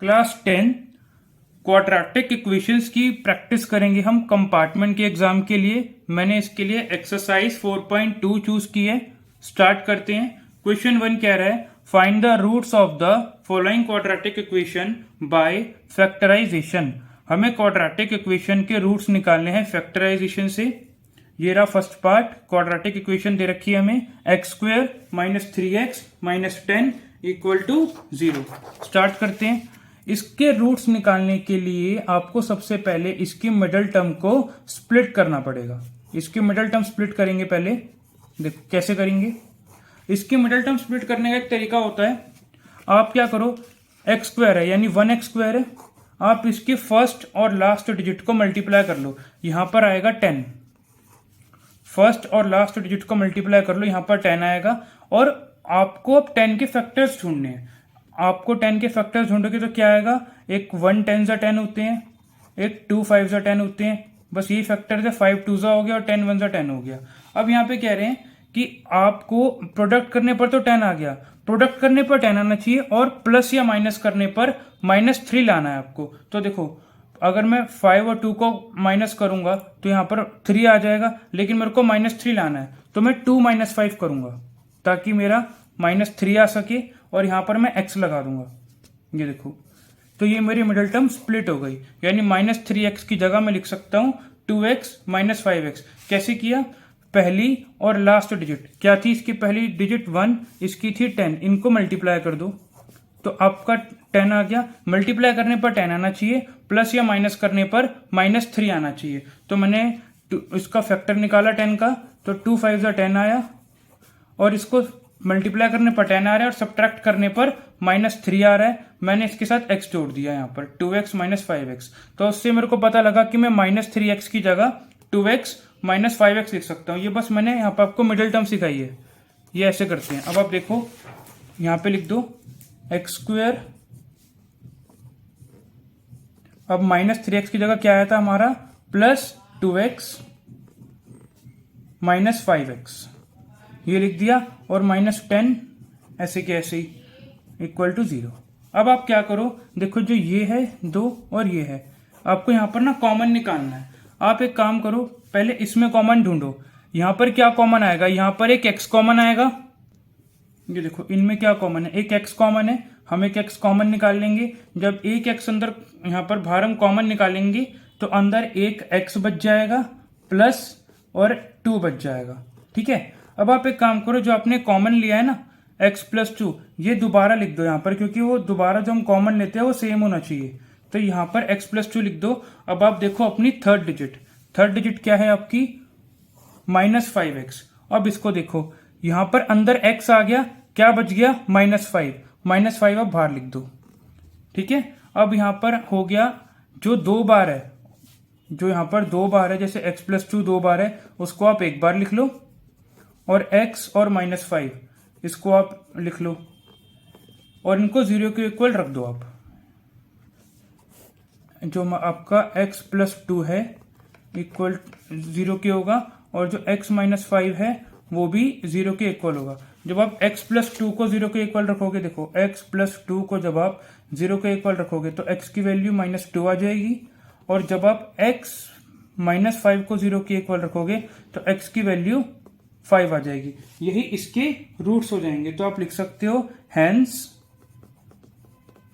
Class 10 quadratic equations की practice करेंगे हम कंपार्टमेंट के एग्जाम के लिए। मैंने इसके लिए एक्सरसाइज 4.2 चूज की है। स्टार्ट करते हैं। क्वेश्चन 1 कह रहा है find the roots of the following quadratic equation by factorisation. हमें क्वाड्रेटिक इक्वेशन के रूट्स निकालने हैं फैक्टराइजेशन से। ये रहा फर्स्ट पार्ट। क्वाड्रेटिक इक्वेशन दे रखी है हमें x² - 3x - 10 = 0। स्टार्ट करते हैं। इसके रूट्स निकालने के लिए आपको सबसे पहले इसकी मिडल टर्म को स्प्लिट करना पड़ेगा। इसकी मिडल टर्म स्प्लिट करेंगे पहले। देखो कैसे करेंगे। इसकी मिडल टर्म स्प्लिट करने का एक तरीका होता है। आप क्या करो, x² है यानी 1x² है, आप इसके फर्स्ट और लास्ट डिजिट को मल्टीप्लाई कर लो। यहां पर आएगा 10। फर्स्ट और लास्ट डिजिट को मल्टीप्लाई कर लो, यहां पर 10 आएगा। और आपको अब 10 के फैक्टर्स ढूंढने हैं। आपको 10 के फैक्टर्स ढूंढोगे तो क्या आएगा, एक 1 10 10 होते हैं, एक 2 5 10 होते हैं। बस यही फैक्टर है। 5 2 हो गया और 10 1 10 हो गया। अब यहाँ पे कह रहे हैं कि आपको प्रोडक्ट करने पर तो 10 आ गया, प्रोडक्ट करने पर 10 आना चाहिए और प्लस या माइनस करने पर -3 लाना है आपको। तो देखो अगर मैं 5 और 2 को माइनस करूंगा तो यहाँ पर 3 आ जाएगा, लेकिन मेरे को -3 लाना है तो मैं 2 - 5 करूंगा ताकि मेरा -3 आ सके और यहां पर मैं x लगा दूंगा। ये देखो, तो ये मेरी मिडिल टर्म स्प्लिट हो गई, यानी -3x की जगह मैं लिख सकता हूं 2x - 5x। कैसे किया, पहली और लास्ट डिजिट क्या थी, इसकी पहली डिजिट 1, इसकी थी 10, इनको मल्टीप्लाई कर दो तो आपका 10 आ गया। मल्टीप्लाई करने पर 10 आना चाहिए, प्लस या माइनस करने पर -3 आना चाहिए। तो मैंने इसका फैक्टर निकाला 10 का, तो 2 5 10 आया और इसको मल्टीप्लाई करने पर 10 आ रहा है और सब्ट्रैक्ट करने पर -3 आ रहा है। मैंने इसके साथ x जोड़ दिया यहाँ पर 2x - 5x। तो उससे मेरे को पता लगा कि मैं -3x की जगह 2x - 5x लिख सकता हूँ। ये बस मैंने यहाँ पर आपको मिडिल टर्म सिखाई है। ये ऐसे करते हैं। अब आप देखो यहाँ पे लिख दो x²। अब -3x की जगह क्या आया था हमारा, +2x - 5x। ये लिख दिया और -10 ऐसे के ऐसे ही = 0। अब आप क्या करो, देखो जो ये है 2 और ये है, आपको यहां पर ना कॉमन निकालना है। आप एक काम करो, पहले इसमें कॉमन ढूंढो। यहां पर क्या कॉमन आएगा, यहां पर एक x कॉमन आएगा। ये देखो इनमें क्या कॉमन है, एक x कॉमन है। हम एक x कॉमन निकाल लेंगे। जब एक x अंदर यहां पर बाहर हम कॉमन निकालेंगे तो अंदर एक x बच जाएगा प्लस और 2 बच जाएगा। ठीक है। अब आप एक काम करो, जो आपने कॉमन लिया है ना x + 2, ये दोबारा लिख दो यहाँ पर, क्योंकि वो दोबारा जो हम कॉमन लेते हैं वो सेम होना चाहिए। तो यहाँ पर x + 2 लिख दो। अब आप देखो अपनी थर्ड डिजिट क्या है आपकी, -5x। अब इसको देखो, यहाँ पर अंदर x आ गया, क्या बच गया, -5 अब बाहर लिख दो। ठीक है। अब यहाँ पर हो गया जो 2 बार है, जो यहाँ पर 2 बार है, जैसे x + 2 2 बार है, उसको आप एक बार लिख लो और x और -5 इसको आप लिख लो और इनको 0 के इक्वल रख दो। आप जो आपका x + 2 है इक्वल 0 के होगा और जो x - 5 है वो भी 0 के इक्वल होगा। जब आप x + 2 को 0 के इक्वल रखोगे, देखो x + 2 को जब आप 0 के इक्वल रखोगे तो x की वैल्यू -2 आ जाएगी, और जब आप x - 5 को 0 के इक्वल रखोगे तो x की वैल्यू 5 आ जाएगी। यही इसके रूट्स हो जाएंगे। तो आप लिख सकते हो hence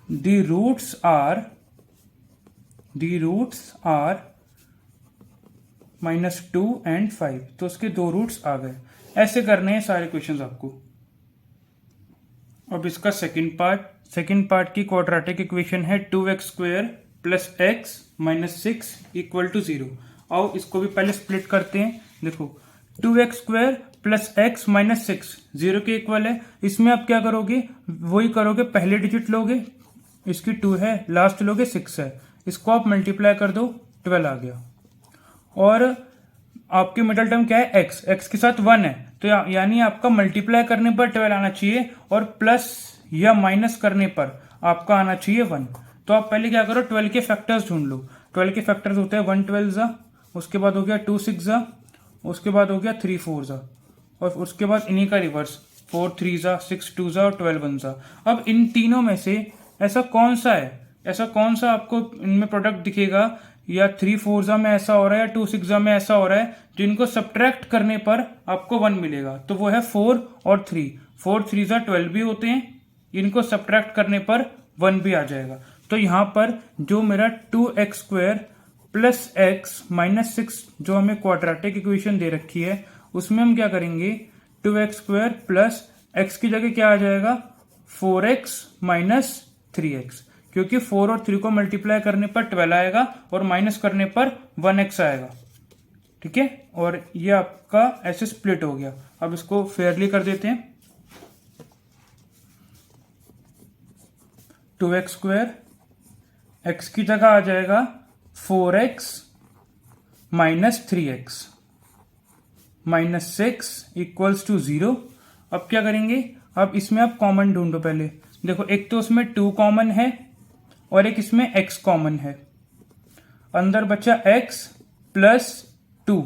the roots are -2 and 5। तो उसके 2 रूट्स आ गए। ऐसे करने हैं सारे क्वेश्चंस आपको। अब इसका सेकंड पार्ट की क्वाड्रेटिक इक्वेशन है 2x² + x - 6 = 0। आओ इसको भी पहले स्प्लिट करते हैं। देखो 2x² + x - 6 0 के इक्वल है। इसमें आप क्या करोगे, वही करोगे, पहले डिजिट लोगे, इसकी 2 है, लास्ट लोगे 6 है, इसको आप मल्टीप्लाई कर दो, 12 आ गया। और आपकी मिडिल टर्म क्या है, x के साथ 1 है, तो यानी आपका मल्टीप्लाई करने पर 12 आना चाहिए और प्लस या माइनस करने पर आपका आना चाहिए 1। तो आप पहले क्या करो, 12 के फैक्टर्स ढूंढ लो। 12 के फैक्टर्स होते हैं 1 12 जा, उसके बाद हो गया 2 6 जा, उसके बाद हो गया 3 4 जा, और उसके बाद इन्हीं का रिवर्स 4 3 जा, 6 2 जा और 12 1 जा। अब इन तीनों में से ऐसा कौन सा है ऐसा कौन सा आपको इनमें प्रोडक्ट दिखेगा, या 3 4 में ऐसा हो रहा है या 2 6 में ऐसा हो रहा है, जिनको सब्ट्रैक्ट करने पर आपको 1 मिलेगा? तो वो है 4 और 3। 4 3 12 भी होते हैं, इनको सब्ट्रैक्ट करने पर 1 भी आ जाएगा। तो यहां पर जो मेरा 2x² प्लस x माइनस 6 जो हमें क्वाड्रेटिक इक्वेशन दे रखी है, उसमें हम क्या करेंगे, 2x² प्लस x की जगह क्या आ जाएगा, 4x माइनस 3x, क्योंकि 4 और 3 को मल्टीप्लाई करने पर 12 आएगा और माइनस करने पर 1x आएगा। ठीक है, और ये आपका ऐसे स्प्लिट हो गया। अब इसको फेयरली कर देते हैं। 2x² x की जगह आ जाएगा 4x minus 3x minus 6 equals to 0। अब क्या करेंगे, अब इसमें आप कॉमन ढूंढो। पहले देखो, एक तो उसमें 2 कॉमन है और एक इसमें x कॉमन है। अंदर बचा x प्लस 2।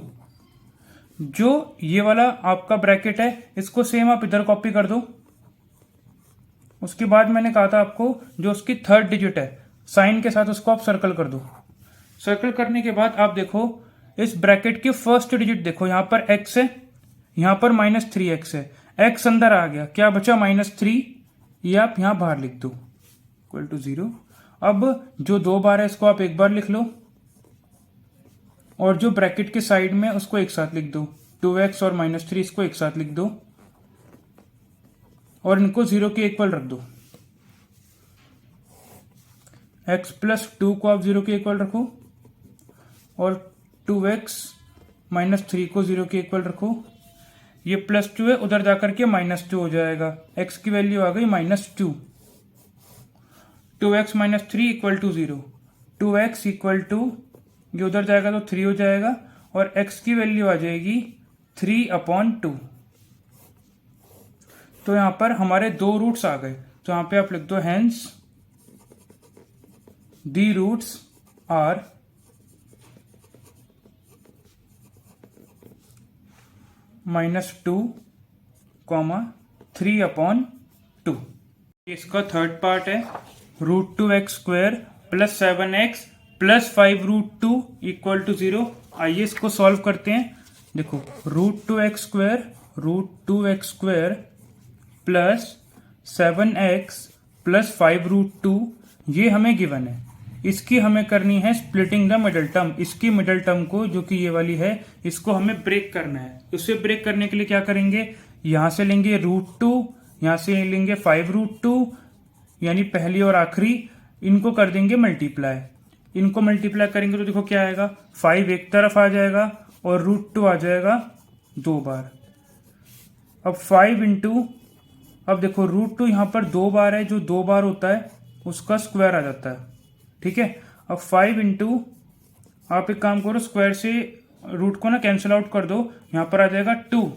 जो ये वाला आपका ब्रैकेट है, इसको सेम आप इधर कॉपी कर दो। उसके बाद मैंने कहा था आपको, जो उसकी 3rd डिजिट है साइन के साथ, उसको आप सर्कल कर दो। सर्कल करने के बाद आप देखो, इस ब्रैकेट की 1st डिजिट देखो, यहां पर x है, यहां पर माइनस 3x है। x अंदर आ गया, क्या बचा, -3। ये आप यहां बाहर लिख दो, इक्वल टू 0। अब जो 2 बार है इसको आप एक बार लिख लो, और जो ब्रैकेट के साइड में उसको एक साथ लिख दो। 2x और -3 इसको एक साथ लिख दो, और इनको 0 के इक्वल रख दो। x प्लस 2 को आप 0 के इक्वल रखो, और 2x माइनस 3 को 0 के इक्वल रखो। ये +2 है, उधर जाकर के -2 हो जाएगा। x की वैल्यू आ गई -2। 2x minus 3 equal to 0। 2x equal to, ये उधर जाएगा तो 3 हो जाएगा, और x की वैल्यू आ जाएगी 3/2। तो यहां पर हमारे 2 रूट्स आ गए। तो यहां पे आप लिख दो, हेंस दी रूट्स आर -2, 3/2। इसका 3rd पार्ट है, √2x² plus 7x plus 5√2 equal to 0। आइए इसको सॉल्व करते हैं। देखो, √2x² प्लस 7x प्लस 5√2, ये हमें गिवन है। इसकी हमें करनी है स्प्लिटिंग द मिडल टर्म। इसकी मिडल टर्म को, जो कि ये वाली है, इसको हमें ब्रेक करना है। उसे ब्रेक करने के लिए क्या करेंगे, यहां से लेंगे √2, यहां से लेंगे 5√2, यानी पहली और आखिरी, इनको कर देंगे मल्टीप्लाई। इनको मल्टीप्लाई करेंगे तो देखो क्या आएगा, 5 एक तरफ आ जाएगा और √2 आ जाएगा 2 बार। अब 5 इंटू, अब देखो √2 यहां पर 2 बार है, जो 2 बार होता है उसका स्क्वायर आ जाता है। ठीक है, अब 5 इंटू, आप एक काम करो, स्क्वायर से रूट को ना कैंसिल आउट कर दो, यहां पर आ जाएगा 2।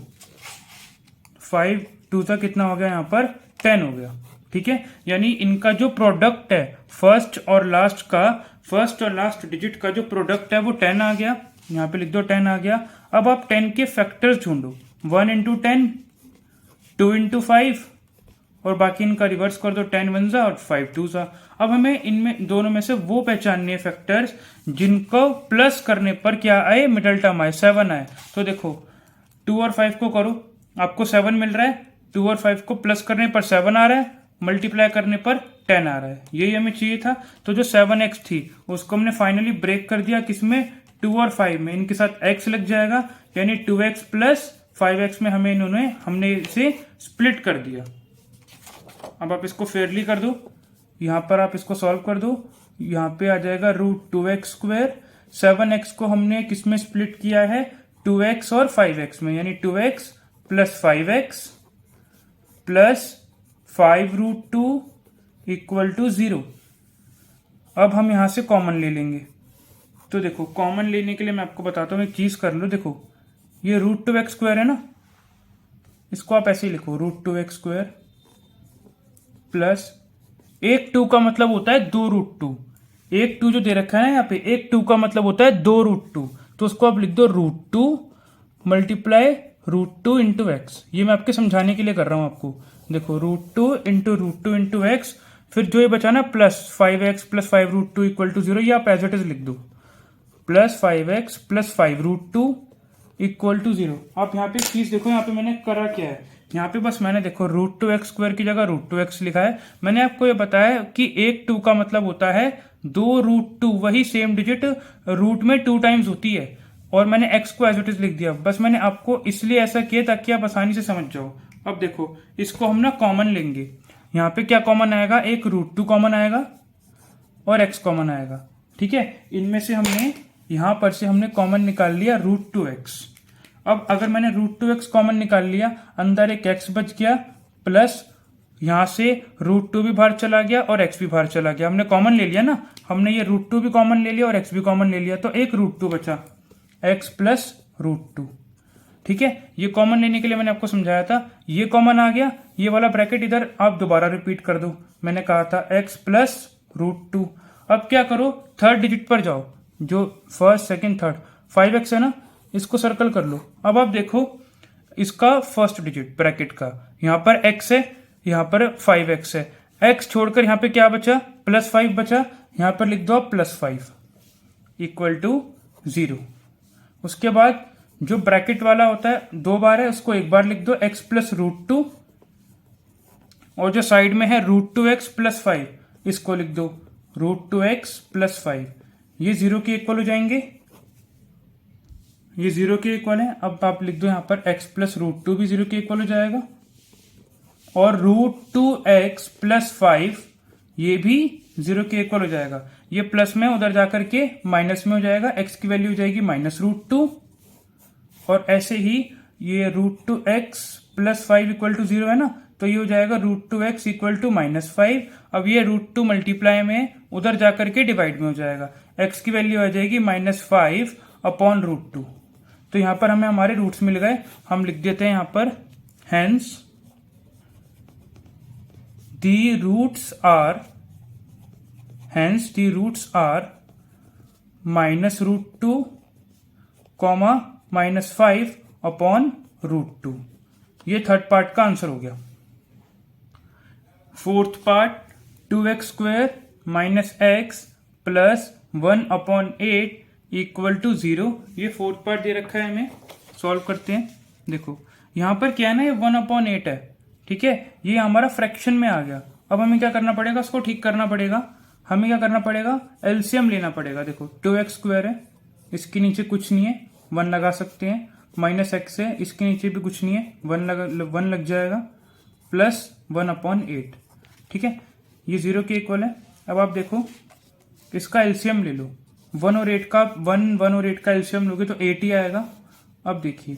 5 2 तक कितना हो गया, यहां पर 10 हो गया। ठीक है, यानी इनका जो प्रोडक्ट है, फर्स्ट और लास्ट डिजिट का जो प्रोडक्ट है वो 10 आ गया। यहां पे लिख दो 10 आ गया। अब आप 10 के फैक्टर्स ढूंढो, 1 इंटू 10, 2 इंटू 5, और बाकी इनका रिवर्स कर दो, 10 1 और 5 2। अब हमें इनमें दोनों में से वो पहचानने फैक्टर्स जिनको प्लस करने पर क्या आए, मिडल टर्म आए, 7 आए। तो देखो 2 और 5 को करो, आपको 7 मिल रहा है। 2 और 5 को प्लस करने पर 7 आ रहा है, मल्टीप्लाई करने पर 10 आ रहा है। यही हमें चाहिए था। तो जो 7x थी उसको हमने फाइनली ब्रेक कर दिया, किसमें, 2 और 5 में। इनके साथ x लग जाएगा, यानी 2x प्लस 5x में हमने इसे स्प्लिट कर दिया। अब आप इसको फेयरली कर दो, यहां पर आप इसको सॉल्व कर दो। यहां पे आ जाएगा √2x²। 7x को हमने किसमें स्प्लिट किया है, 2x और 5x में, यानी 2x plus 5x plus 5√2 equal to 0। अब हम यहां से कॉमन ले लेंगे। तो देखो, कॉमन लेने के लिए मैं आपको बताता हूं, एक चीज कर लो। देखो, ये √2x² है ना, इसको आप ऐसे ही लिखो, √2x² प्लस, एक 2 का मतलब होता है 2√2। एक 2 जो दे रखा है ना यहाँ पे, एक 2 का मतलब होता है 2√2। तो उसको आप लिख दो √2 मल्टीप्लाई √2 इंटू एक्स। ये मैं आपके समझाने के लिए कर रहा हूं आपको। देखो, √2 इंटू x, फिर जो ये बचा ना +5x+5√2 इक्वल टू 0, ये आप एज इट इज लिख दो, +5x+5√2 इक्वल टू 0। आप यहाँ पे चीज देखो, यहाँ पे मैंने करा क्या है, यहाँ पे बस मैंने देखो √2x² की जगह √2x लिखा है। मैंने आपको ये बताया कि एक 2 का मतलब होता है 2√2, वही सेम डिजिट रूट में 2 टाइम्स होती है, और मैंने x को एज इट इज लिख दिया। बस मैंने आपको इसलिए ऐसा किया ताकि आप आसानी से समझ जाओ। अब देखो इसको हम ना कॉमन लेंगे, यहाँ पे क्या कॉमन आएगा, एक √2 कॉमन आएगा और x कॉमन आएगा। ठीक है, इनमें से हमने यहां पर से हमने कॉमन निकाल लिया √2x। अब अगर मैंने √2x कॉमन निकाल लिया, अंदर एक x बच गया, प्लस यहां से √2 भी बाहर चला गया और x भी बाहर चला गया। हमने कॉमन ले लिया ना, हमने ये √2 भी कॉमन ले लिया और x भी कॉमन ले लिया, तो एक √2 बचा, x प्लस √2। ठीक है, ये कॉमन लेने के लिए मैंने आपको समझाया था, ये कॉमन आ गया, ये वाला ब्रैकेट इधर आप दोबारा रिपीट कर दो। मैंने कहा था x प्लस √2। अब क्या करो, थर्ड डिजिट पर जाओ, जो फर्स्ट सेकंड थर्ड 5x है ना, इसको सर्कल कर लो। अब आप देखो इसका फर्स्ट डिजिट ब्रैकेट का, यहां पर x है, यहां पर 5x है, x छोड़कर यहां पे क्या बचा, +5 बचा, यहां पर लिख दो आप +5 इक्वल टू 0। उसके बाद जो ब्रैकेट वाला होता है 2 बार है, उसको एक बार लिख दो, x प्लस √2, और जो साइड में है √2x प्लस 5, इसको लिख दो √2x प्लस 5। ये 0 के इक्वल हो जाएंगे, ये 0 के इक्वल है। अब आप लिख दो यहां पर x प्लस √2 भी 0 के इक्वल हो जाएगा, और √2x प्लस 5 ये भी 0 के इक्वल हो जाएगा। ये प्लस में उधर जाकर के माइनस में हो जाएगा, x की वैल्यू हो जाएगी -√2, और ऐसे ही ये √2x प्लस 5 इक्वल टू 0 है ना, तो ये हो जाएगा √2x इक्वल टू -5। अब ये √2 मल्टीप्लाई में उधर जाकर के डिवाइड में हो जाएगा, x की वैल्यू आ जाएगी -5 अपॉन √2। तो यहां पर हमें हमारे रूट्स मिल गए, हम लिख देते हैं यहां पर hence the roots are -√2, -5 upon √2। ये थर्ड पार्ट का आंसर हो गया। Fourth part 2x² -x plus 1 upon 8 equal to 0। ये फोर्थ पार्ट दे रखा है, हमें सॉल्व करते हैं। देखो यहां पर क्या है ना, ये 1 अपॉन 8 है, ठीक है, ये हमारा फ्रैक्शन में आ गया। अब हमें क्या करना पड़ेगा, उसको ठीक करना पड़ेगा। हमें क्या करना पड़ेगा, एलसीएम लेना पड़ेगा। देखो 2x² है, इसके नीचे कुछ नहीं है, 1 लगा सकते हैं, -x है, इसके नीचे भी कुछ नहीं है, 1 लग जाएगा, प्लस 1 अपॉन 8। ठीक है, ये 0 के इक्वल है। अब आप देखो इसका एलसीएम ले लो, 1 और 8 का एलसीएम लोगे तो 8 ही आएगा। अब देखिए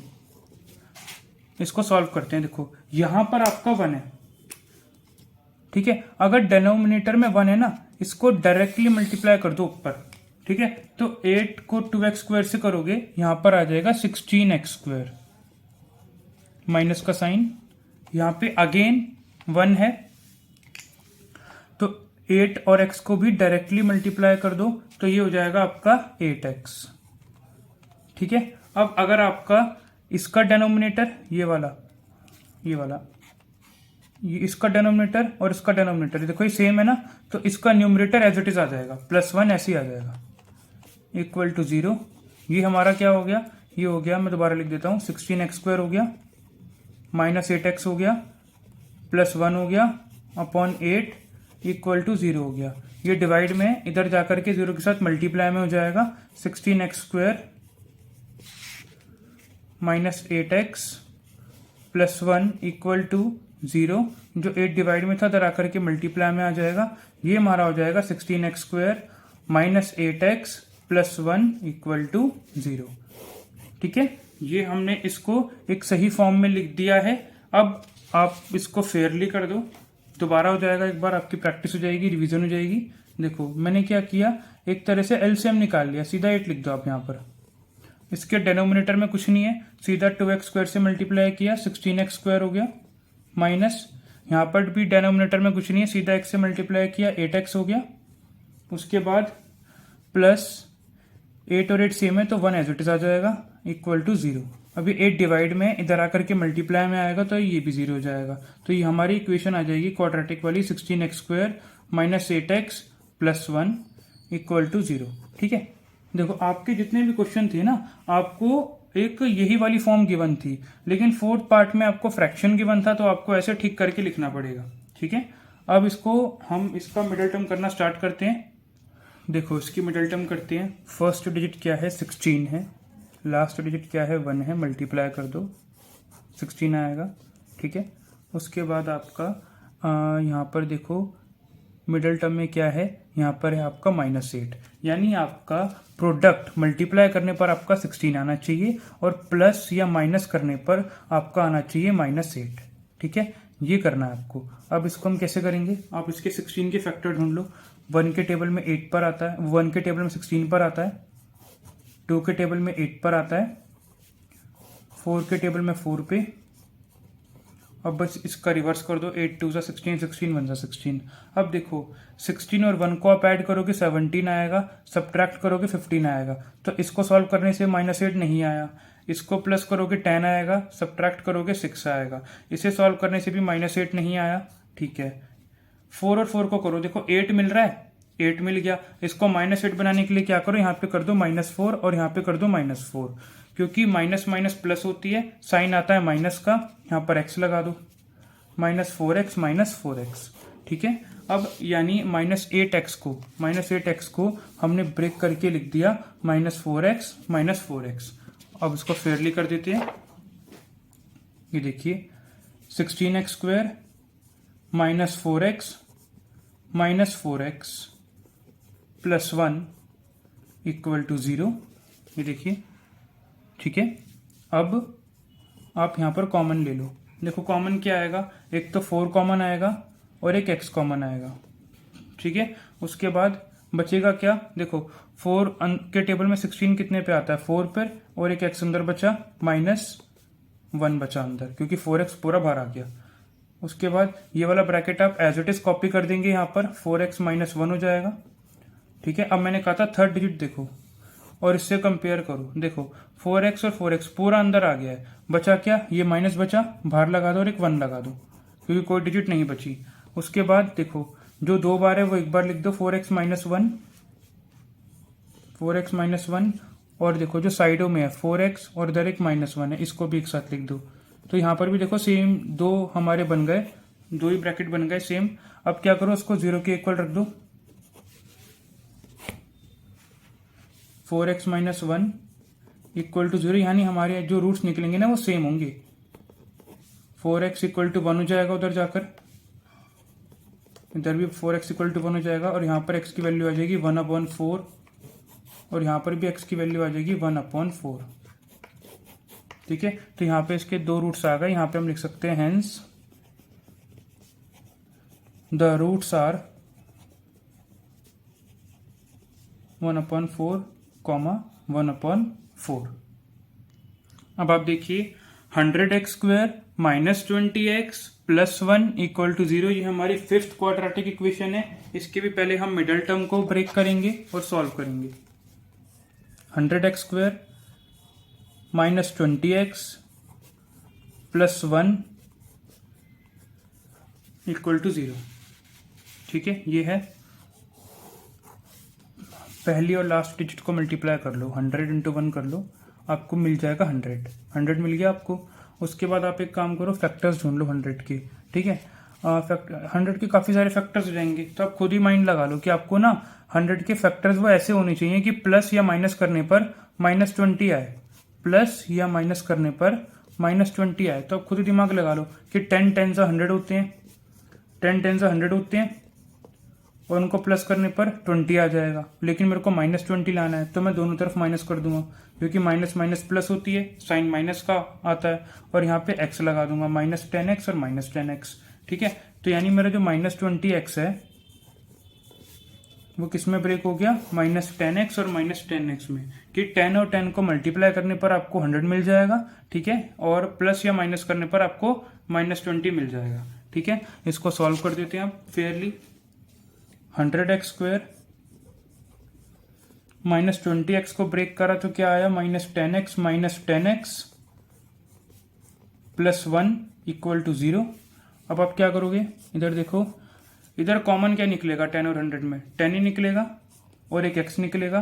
इसको सॉल्व करते हैं। देखो यहां पर आपका 1 है, ठीक है, अगर डिनोमिनेटर में 1 है ना, इसको डायरेक्टली मल्टीप्लाई कर दो ऊपर, ठीक है, तो 8 को 2x² से करोगे, यहां पर आ जाएगा 16x², माइनस का साइन, यहां पे अगेन 1 है, तो 8 और x को भी डायरेक्टली मल्टीप्लाई कर दो, तो ये हो जाएगा आपका 8x। ठीक है, अब अगर आपका इसका डिनोमिनेटर ये वाला ये इसका डिनोमिनेटर और इसका डिनोमिनेटर देखो ये सेम है ना, तो इसका न्यूमरेटर एज इट इज आ जाएगा, +1 ऐसे ही आ जाएगा, इक्वल टू 0। ये हमारा क्या हो गया, ये हो गया, मैं दोबारा लिख देता हूं, 16x² हो गया, -8x हो गया, +1 हो गया अपॉन 8 इक्वल टू 0 हो गया। ये डिवाइड में इधर जाकर के 0 के साथ मल्टीप्लाई में हो जाएगा, 16x² -8x +1 इक्वल टू 0। जो 8 डिवाइड में था इधर आकर के मल्टीप्लाई में आ जाएगा, ये हमारा हो जाएगा 16x² -8x +1 इक्वल टू 0। ठीक है, ये हमने इसको एक सही फॉर्म में लिख दिया है। अब आप इसको फेयरली कर दो, दोबारा हो जाएगा, एक बार आपकी प्रैक्टिस हो जाएगी, रिवीजन हो जाएगी। देखो मैंने क्या किया, एक तरह से एलसीएम निकाल लिया, सीधा 8 लिख दो आप यहाँ पर, इसके डिनोमिनेटर में कुछ नहीं है, सीधा 2x² से मल्टीप्लाई किया, 16x² हो गया, माइनस यहाँ पर भी डिनोमिनेटर में कुछ नहीं है, सीधा x से मल्टीप्लाई किया, 8x हो गया, उसके बाद प्लस 8 और 8 सेम है तो 1 एज इट इज आ जाएगा, इक्वल टू 0। अभी 8 डिवाइड में इधर आकर के मल्टीप्लाई में आएगा तो ये भी 0 हो जाएगा। तो ये हमारी इक्वेशन आ जाएगी क्वाड्रेटिक वाली, 16x² -8x + 1 = 0। ठीक है, देखो आपके जितने भी क्वेश्चन थे ना, आपको एक यही वाली फॉर्म गिवन थी, लेकिन फोर्थ पार्ट में आपको फ्रैक्शन गिवन था, तो आपको ऐसे ठीक करके लिखना पड़ेगा। ठीक है, अब हम इसका मिडल टर्म करना स्टार्ट करते हैं। देखो इसकी मिडल टर्म करते हैं। फर्स्ट डिजिट क्या है, 16 है। लास्ट डिजिट क्या है, 1 है। मल्टीप्लाई कर दो, 16 आएगा। ठीक है, उसके बाद आपका यहाँ पर देखो मिडल टर्म में क्या है, यहाँ पर है आपका -8, यानी आपका प्रोडक्ट मल्टीप्लाई करने पर आपका 16 आना चाहिए और प्लस या माइनस करने पर आपका आना चाहिए -8। ठीक है, ये करना है आपको। अब इसको हम कैसे करेंगे, आप इसके 16 के फैक्टर ढूंढ लो। 1 के टेबल में 8 पर आता है, 1 के टेबल में 16 पर आता है, 2 के टेबल में 8 पर आता है, 4 के टेबल में 4 पे। अब बस इसका रिवर्स कर दो, 8 2 16, 16 1 16। अब देखो 16 और 1 को आप ऐड करोगे 17 आएगा, सब्ट्रैक्ट करोगे 15 आएगा। तो इसको सॉल्व करने से -8 नहीं आया, इसको प्लस करोगे 10 आएगा, सब्ट्रैक्ट करोगे 6 आएगा। इसे सॉल्व करने से भी -8 नहीं आया। ठीक है, 4 और 4 को करो, देखो 8 मिल रहा है, 8 मिल गया। इसको -8 बनाने के लिए क्या करो, यहाँ पे कर दो -4 और यहाँ पे कर दो -4, क्योंकि माइनस माइनस प्लस होती है, साइन आता है माइनस का, यहाँ पर x लगा दो, -4x -4x। ठीक है, अब यानी -8x को हमने ब्रेक करके लिख दिया -4x -4x। अब इसको फेयरली कर देते हैं। ये देखिए 16x² -4x -4x + 1 = 0। ये देखिए। ठीक है, अब आप यहाँ पर कॉमन ले लो। देखो कॉमन क्या आएगा, एक तो 4 कॉमन आएगा और एक x कॉमन आएगा। ठीक है, उसके बाद बचेगा क्या, देखो 4 के टेबल में 16 कितने पे आता है, 4 पर, और एक x अंदर बचा, -1 बचा अंदर, क्योंकि 4x पूरा बाहर आ गया। उसके बाद ये वाला ब्रैकेट आप एज इट इज कॉपी कर देंगे, यहाँ पर 4x -1 हो जाएगा। ठीक है, अब मैंने कहा था थर्ड डिजिट देखो और इससे कंपेयर करो। देखो 4x और 4x पूरा अंदर आ गया है, बचा क्या, ये माइनस बचा, बाहर लगा दो और एक 1 लगा दो, क्योंकि कोई डिजिट नहीं बची। उसके बाद देखो जो 2 बार है वो एक बार लिख दो, 4x -1, और देखो जो साइडों में है 4x और इधर एक -1 है, इसको भी एक साथ लिख दो। तो यहाँ पर भी देखो सेम 2 हमारे बन गए, 2 ही ब्रैकेट बन गए सेम। अब क्या करो, उसको 0 के इक्वल रख दो, 4x -1 = 0, यानी हमारे जो रूट्स निकलेंगे ना वो सेम होंगे। 4x = 1 हो जाएगा, उधर जाकर इधर भी 4x = 1 हो जाएगा, और यहाँ पर x की वैल्यू आ जाएगी 1/4, और यहाँ पर भी x की वैल्यू आ जाएगी 1/4। ठीक है, तो यहाँ पे इसके 2 रूट्स आ गए। यहाँ पे हम लिख सकते हैं हेंस द रूट्स आर 1/4, 1/4। अब आप देखिए 100x² -20x + 1 = 0, ये हमारी 5th क्वाड्रेटिक इक्वेशन है। इसके भी पहले हम मिडल टर्म को ब्रेक करेंगे और सॉल्व करेंगे। 100x² -20x + 1 = 0। ठीक है, ये है। पहली और लास्ट डिजिट को मल्टीप्लाई कर लो, 100 × 1 कर लो, आपको मिल जाएगा 100 मिल गया आपको। उसके बाद आप एक काम करो, फैक्टर्स ढूंढ लो 100 के। ठीक है, 100 के काफ़ी सारे फैक्टर्स हो जाएंगे, तो आप खुद ही माइंड लगा लो कि आपको ना 100 के फैक्टर्स वो ऐसे होने चाहिए कि प्लस या माइनस करने पर -20 आए, प्लस या माइनस करने पर -20 आए। तो आप खुद ही दिमाग लगा लो कि 10 10 से 100 होते हैं, 10 10 से 100 होते हैं, और उनको प्लस करने पर 20 आ जाएगा। लेकिन मेरे को -20 लाना है, तो मैं दोनों तरफ माइनस कर दूंगा, क्योंकि माइनस माइनस प्लस होती है, साइन माइनस का आता है, और यहाँ पे x लगा दूंगा, -10x और -10x। ठीक है, तो यानी मेरा जो -20x है वो किस में ब्रेक हो गया, -10x और -10x में, कि 10 और 10 को मल्टीप्लाई करने पर आपको 100 मिल जाएगा। ठीक है, और प्लस या माइनस करने पर आपको -20 मिल जाएगा। ठीक है, इसको सॉल्व कर देते हैं आप फेयरली। 100x² -20x को ब्रेक करा तो क्या आया, -10x -10x + 1 = 0। अब आप क्या करोगे, इधर देखो इधर कॉमन क्या निकलेगा 10 और 100 में, 10 ही निकलेगा और एक x निकलेगा।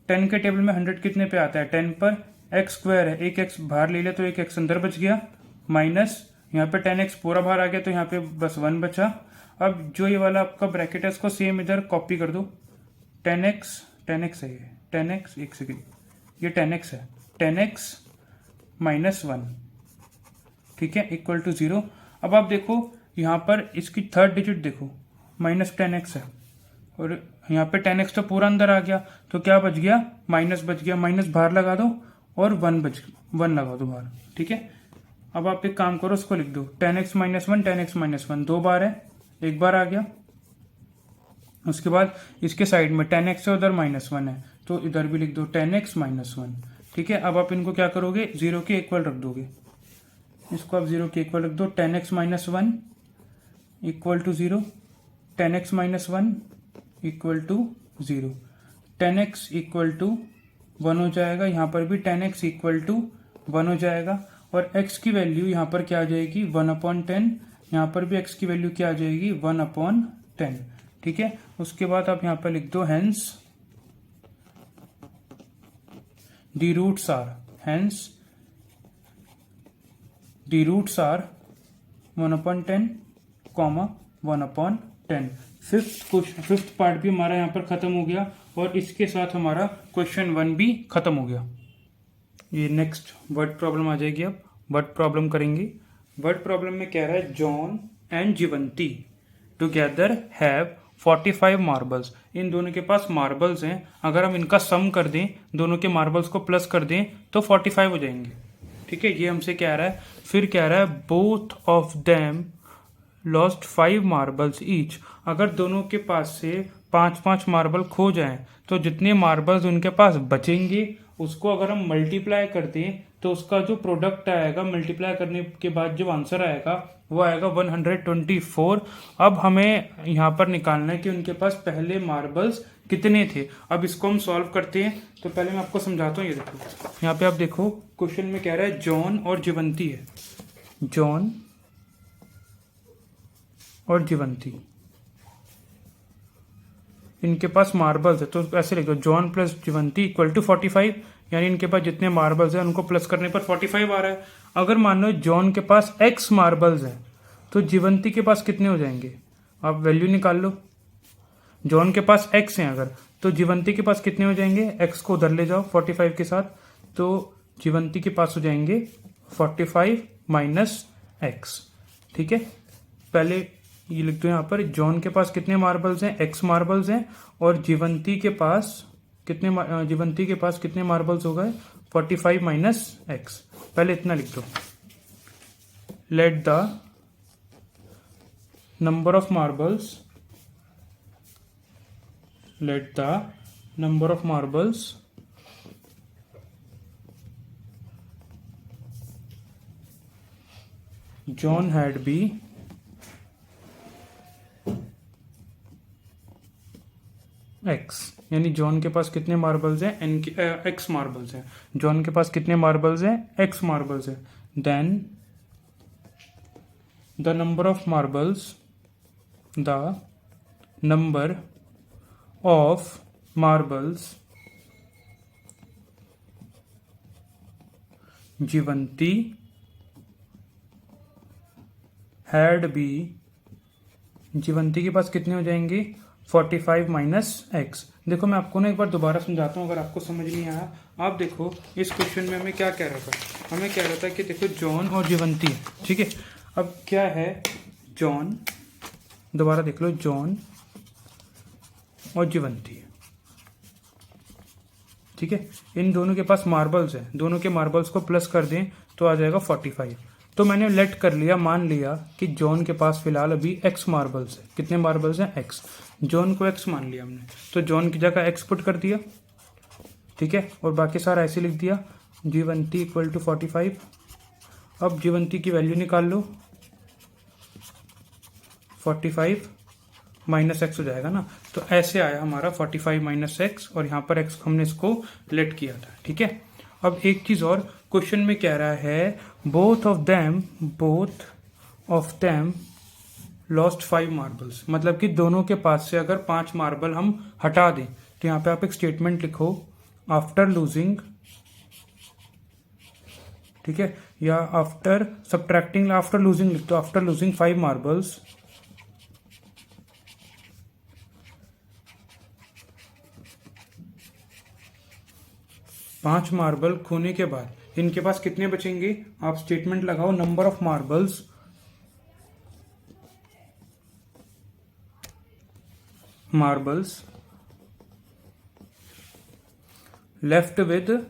10 के टेबल में 100 कितने पे आता है, 10 पर एक्स स्क्वायर है, एक x बाहर ले लिया तो एक x अंदर बच गया, माइनस यहाँ पे 10x पूरा बाहर आ गया तो यहाँ पे बस 1 बचा। अब जो ये वाला आपका ब्रैकेट है इसको सेम इधर कॉपी कर दो, 10x है ये 10x, एक सेकेंड, ये 10x है, 10x माइनस 1, ठीक है, इक्वल टू 0। अब आप देखो यहाँ पर इसकी थर्ड डिजिट देखो, माइनस 10x है और यहाँ पे 10x तो पूरा अंदर आ गया तो क्या बच गया, माइनस बच गया, माइनस बाहर लगा दो और 1 लगा दो बाहर, ठीक है। अब आप एक काम करो, उसको लिख दो 10x माइनस 1, 10x माइनस 1 दो बार है, एक बार आ गया। उसके बाद इसके साइड में 10x है, उधर -1 है तो इधर भी लिख दो 10x माइनस 1, ठीक है। अब आप इनको क्या करोगे, 0 के इक्वल रख दोगे, इसको आप 0 के इक्वल रख दो, 10x minus 1 equal to 0, 10x minus 1 equal to 0, 10x equal to 1 हो जाएगा, यहाँ पर भी 10x इक्वल टू 1 हो जाएगा और x की वैल्यू यहाँ पर क्या आ जाएगी 1/10, यहाँ पर भी x की वैल्यू क्या आ जाएगी 1/10, ठीक है। उसके बाद आप यहाँ पर लिख दो hence the roots are, hence the roots are 1/10, 1/10। Fifth part भी हमारा यहाँ पर खत्म हो गया और इसके साथ हमारा क्वेश्चन 1 भी खत्म हो गया। ये नेक्स्ट वर्ड प्रॉब्लम आ जाएगी। अब वर्ड प्रॉब्लम करेंगे। वर्ड प्रॉब्लम में कह रहा है John and Jeevanti together have 45 marbles. इन दोनों के पास मार्बल्स हैं, अगर हम इनका सम कर दें, दोनों के मार्बल्स को प्लस कर दें तो 45 हो जाएंगे, ठीक है। ये हमसे कह रहा है। फिर कह रहा है both of them lost 5 marbles each. अगर दोनों के पास से 5-5 मार्बल खो जाएं तो जितने मार्बल्स उनके पास बचेंगे उसको अगर हम मल्टीप्लाई कर दें तो उसका जो प्रोडक्ट आएगा, मल्टीप्लाई करने के बाद जो आंसर आएगा वो आएगा 124। अब हमें यहाँ पर निकालना है कि उनके पास पहले मार्बल्स कितने थे। अब इसको हम सॉल्व करते हैं। तो पहले मैं आपको समझाता हूँ। ये देखो, यहाँ पे आप देखो क्वेश्चन में कह रहा है जॉन और जीवंती है, जॉन और जीवंती, इनके पास मार्बल्स है तो ऐसे लिख दो जॉन प्लस जीवंती इक्वल टू 45, यानी इनके पास जितने मार्बल्स हैं उनको प्लस करने पर 45 आ रहा है। अगर मान लो जॉन के पास x मार्बल्स हैं तो जीवंती के पास कितने हो जाएंगे, आप वैल्यू निकाल लो। जॉन के पास x हैं अगर, तो जीवंती के पास कितने हो जाएंगे, x को उधर ले जाओ 45 के साथ, तो जीवंती के पास हो जाएंगे 45 माइनस x, ठीक है। पहले ये लिख दो यहाँ पर जॉन के पास कितने मार्बल्स हैं, x मार्बल्स हैं, और जीवंती के पास कितने मार्बल्स हो गए 45 माइनस x। पहले इतना लिख दो, let the number of marbles John had be x, यानी जॉन के पास कितने मार्बल्स हैं, x मार्बल्स हैं। जॉन के पास कितने मार्बल्स हैं, x मार्बल्स हैं। Then the number of marbles Jeevanti had be, Jeevanti के पास कितने हो जाएंगे 45 माइनस x। देखो मैं आपको ना एक बार दोबारा समझाता हूँ अगर आपको समझ नहीं आया। आप देखो इस क्वेश्चन में हमें क्या कह रहा था, हमें कह रहा था कि देखो जॉन और जीवंती, ठीक है। अब क्या है, जॉन, दोबारा देख लो, जॉन और जीवंती, ठीक है। इन दोनों के पास मार्बल्स है, दोनों के मार्बल्स को प्लस कर दें तो आ जाएगा 45। तो मैंने लेट कर लिया, मान लिया कि जॉन के पास फिलहाल अभी x मार्बल्स है। कितने मार्बल्स हैं, x। जॉन को x मान लिया हमने, तो जॉन की जगह x पुट कर दिया, ठीक है, और बाकी सारा ऐसे लिख दिया, जीवंती इक्वल टू 45। अब जीवंती की वैल्यू निकाल लो, 45 माइनस x हो जाएगा ना, तो ऐसे आया हमारा 45 माइनस x, और यहाँ पर x हमने इसको लेट किया था, ठीक है। अब एक चीज़ और, क्वेश्चन में कह रहा है both of them lost 5 marbles, मतलब कि दोनों के पास से अगर 5 मार्बल हम हटा दें तो यहाँ पे आप एक स्टेटमेंट लिखो आफ्टर लूजिंग, ठीक है, या आफ्टर सब्ट्रैक्टिंग, आफ्टर लूजिंग लिख दो, आफ्टर लूजिंग 5 मार्बल्स, पांच मार्बल खोने के बाद इनके पास कितने बचेंगे, आप स्टेटमेंट लगाओ number of marbles left with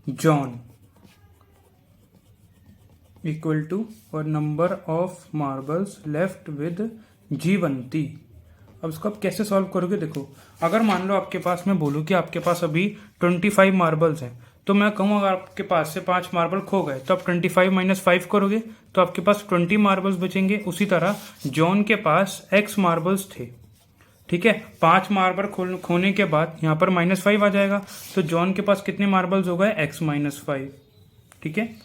John equal to और number of marbles left with Jeevanti. अब इसको आप कैसे सॉल्व करोगे, देखो अगर मान लो आपके पास, मैं बोलूँ कि आपके पास अभी 25 मार्बल्स हैं, तो मैं कहूँ अगर आपके पास से 5 मार्बल खो गए तो आप 25 - 5 करोगे तो आपके पास 20 मार्बल्स बचेंगे। उसी तरह जॉन के पास x मार्बल्स थे, ठीक है, 5 मार्बल खोने के बाद यहाँ पर -5 आ जाएगा, तो जॉन के पास कितने मार्बल्स हो गए, x - 5, ठीक है।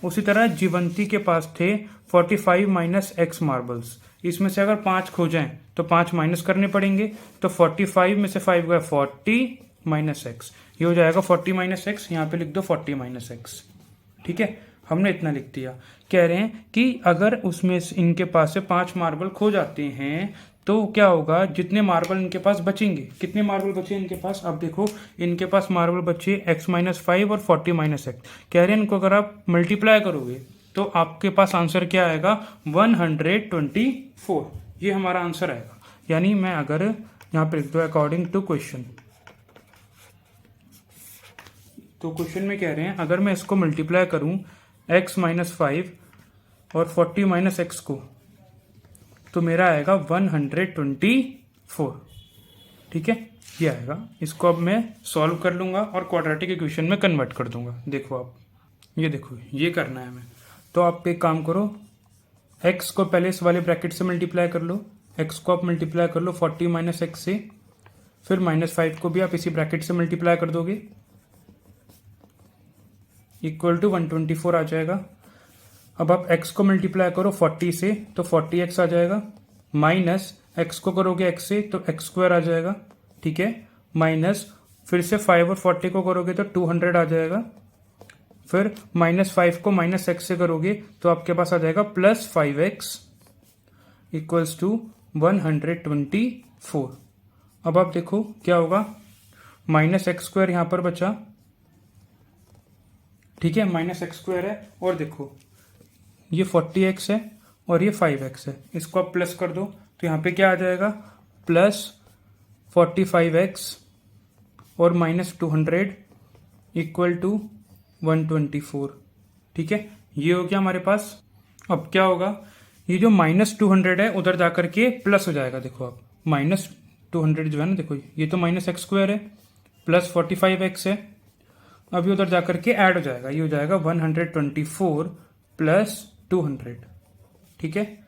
उसी तरह जीवंती के पास थे 45 - x मार्बल्स, इसमें से अगर 5 खो जाएं तो 5 माइनस करने पड़ेंगे, तो 45 में से 5 गए 40 - x, ये हो जाएगा 40 - x, यहाँ पे लिख दो 40 - x, ठीक है, हमने इतना लिख दिया। कह रहे हैं कि अगर उसमें इनके पास से 5 मार्बल खो जाते हैं तो क्या होगा, जितने मार्बल इनके पास बचेंगे, कितने मार्बल बचे इनके पास, अब देखो इनके पास मार्बल बचे x - 5 और 40 - x, कह रहे हैं इनको अगर आप मल्टीप्लाई करोगे तो आपके पास आंसर क्या आएगा, 124, ये हमारा आंसर आएगा। यानी मैं अगर यहाँ पे लिख दो अकॉर्डिंग टू क्वेश्चन, तो क्वेश्चन में कह रहे हैं अगर मैं इसको मल्टीप्लाई करूं x - 5 और 40 - x को, तो मेरा आएगा 124, ठीक है, ये आएगा। इसको अब मैं सॉल्व कर लूंगा और क्वाड्रेटिक इक्वेशन में कन्वर्ट कर दूंगा। देखो आप, ये देखो ये करना है हमें, तो आप एक काम करो, x को पहले इस वाले ब्रैकेट से मल्टीप्लाई कर लो, x को आप मल्टीप्लाई कर लो 40 - x से, फिर -5 को भी आप इसी ब्रैकेट से मल्टीप्लाई कर दोगे, इक्वल टू 124 आ जाएगा। अब आप x को मल्टीप्लाई करो 40 से तो 40x आ जाएगा, माइनस x को करोगे x से तो x² आ जाएगा, ठीक है, माइनस फिर से 5 और 40 को करोगे तो 200 आ जाएगा, फिर -5 को -x से करोगे तो आपके पास आ जाएगा +5x इक्वल्स टू 124। अब आप देखो क्या होगा, -x² यहां पर बचा, ठीक है, -x² है, और देखो ये 40x है और ये 5x है, इसको आप प्लस कर दो तो यहाँ पे क्या आ जाएगा, +45x और -200 इक्वल टू 124, ठीक है, ये हो गया हमारे पास। अब क्या होगा, ये जो -200 है उधर जाकर के प्लस हो जाएगा, देखो आप -200 जो है ना, देखो ये तो -x² है, +45x है, अभी उधर जाकर के ऐड हो जाएगा, ये हो जाएगा 124 + 200, ठीक है।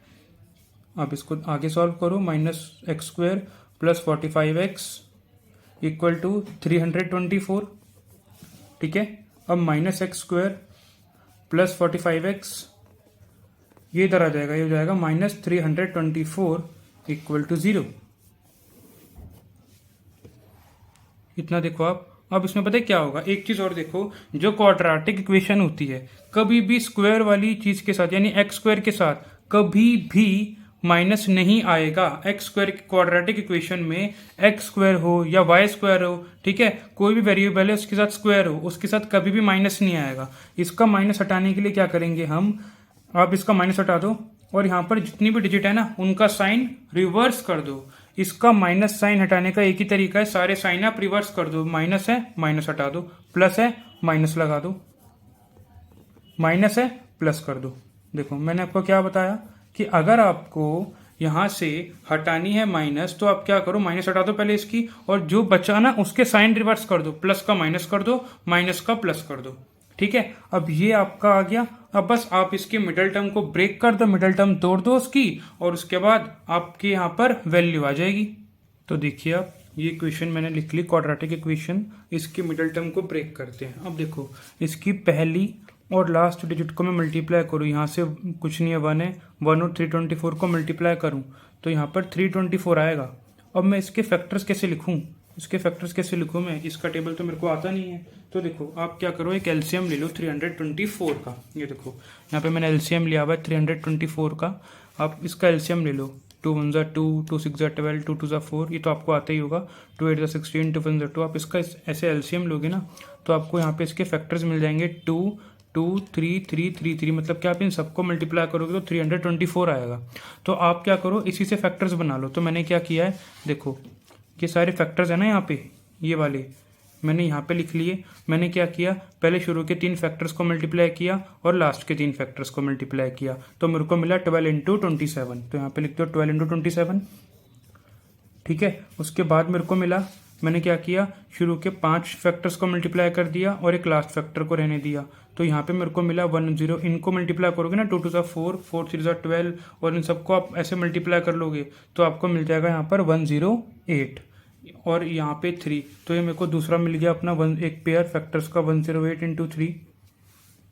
अब इसको आगे सॉल्व करो, -x² + 45x इक्वल टू 324, ठीक है। अब -x² + 45x ये इधर आ जाएगा, ये हो जाएगा -324 इक्वल टू 0, इतना देखो आप। अब इसमें पता है क्या होगा, एक चीज और देखो, जो क्वाड्रेटिक इक्वेशन होती है कभी भी स्क्वायर वाली चीज के साथ यानी x² के साथ कभी भी माइनस नहीं आएगा। x² क्वाड्रेटिक इक्वेशन में x² हो या y² हो, ठीक है, कोई भी वेरिएबल है उसके साथ स्क्वायर हो, उसके साथ कभी भी माइनस नहीं आएगा। इसका माइनस हटाने के लिए क्या करेंगे हम, आप इसका माइनस हटा दो और यहाँ पर जितनी भी डिजिट है ना उनका साइन रिवर्स कर दो। इसका माइनस साइन हटाने का एक ही तरीका है, सारे साइन आप रिवर्स कर दो, माइनस है माइनस हटा दो, प्लस है माइनस लगा दो, माइनस है प्लस कर दो। देखो मैंने आपको क्या बताया कि अगर आपको यहां से हटानी है माइनस तो आप क्या करो, माइनस हटा दो पहले इसकी, और जो बचा ना उसके साइन रिवर्स कर दो, प्लस का माइनस कर दो, माइनस का प्लस कर दो, ठीक है। अब ये आपका आ गया। अब बस आप इसके मिडल टर्म को ब्रेक कर दो, मिडल टर्म तोड़ दो उसकी, और उसके बाद आपके यहाँ पर वैल्यू आ जाएगी। तो देखिए आप, ये इक्वेशन मैंने लिख ली क्वाड्रेटिक इक्वेशन, इसकी मिडल टर्म को ब्रेक करते हैं। अब देखो इसकी पहली और लास्ट डिजिट को मैं मल्टीप्लाई करूँ, यहाँ से कुछ नहीं है, 1 है, 1 और 324 को मल्टीप्लाई करूँ तो यहाँ पर 324 आएगा। अब मैं इसके फैक्टर्स कैसे लिखूँ, मैं, इसका टेबल तो मेरे को आता नहीं है। तो देखो आप क्या करो, एक एलसीएम ले लो 324 का। ये देखो यहाँ पे मैंने एलसीएम लिया हुआ है 324 का। आप इसका एलसीएम ले लो, 2 1 ज़ा 2, 2 6 ज़ा 12, 2 2 ज़ा 4, ये तो आपको आता ही होगा। 2 8 ज़ा 16, 2 1 ज़ा 2। आप इसका ऐसे एलसीएम लोगे ना तो आपको यहाँ पे इसके फैक्टर्स मिल जाएंगे 2 2 3 3 3 3, मतलब कि आप इन सबको मल्टीप्लाई करोगे तो 324 आएगा। तो आप क्या करो, इसी से फैक्टर्स बना लो। तो मैंने क्या किया है, देखो ये सारे फैक्टर्स है ना, यहाँ पे ये वाले मैंने यहाँ पे लिख लिए। मैंने क्या किया, पहले शुरू के 3 फैक्टर्स को मल्टीप्लाई किया और लास्ट के 3 फैक्टर्स को मल्टीप्लाई किया, तो मेरे को मिला 12 इंटू 27। तो यहाँ पे लिख दो 12 इंटू 27, ठीक है। उसके बाद मेरे को मिला, मैंने क्या किया, शुरू के 5 फैक्टर्स को मल्टीप्लाई कर दिया और एक लास्ट फैक्टर को रहने दिया। तो यहाँ पे मेरे को मिला 10। इनको मल्टीप्लाई करोगे ना, 2 2 ज़ा 4, 4 3 ज़ा 12, और इन सबको आप ऐसे मल्टीप्लाई कर लोगे तो आपको मिल जाएगा यहाँ पर 108 और यहाँ पे 3। तो ये मेरे को दूसरा मिल गया अपना एक पेयर फैक्टर्स का 108 इंटू 3।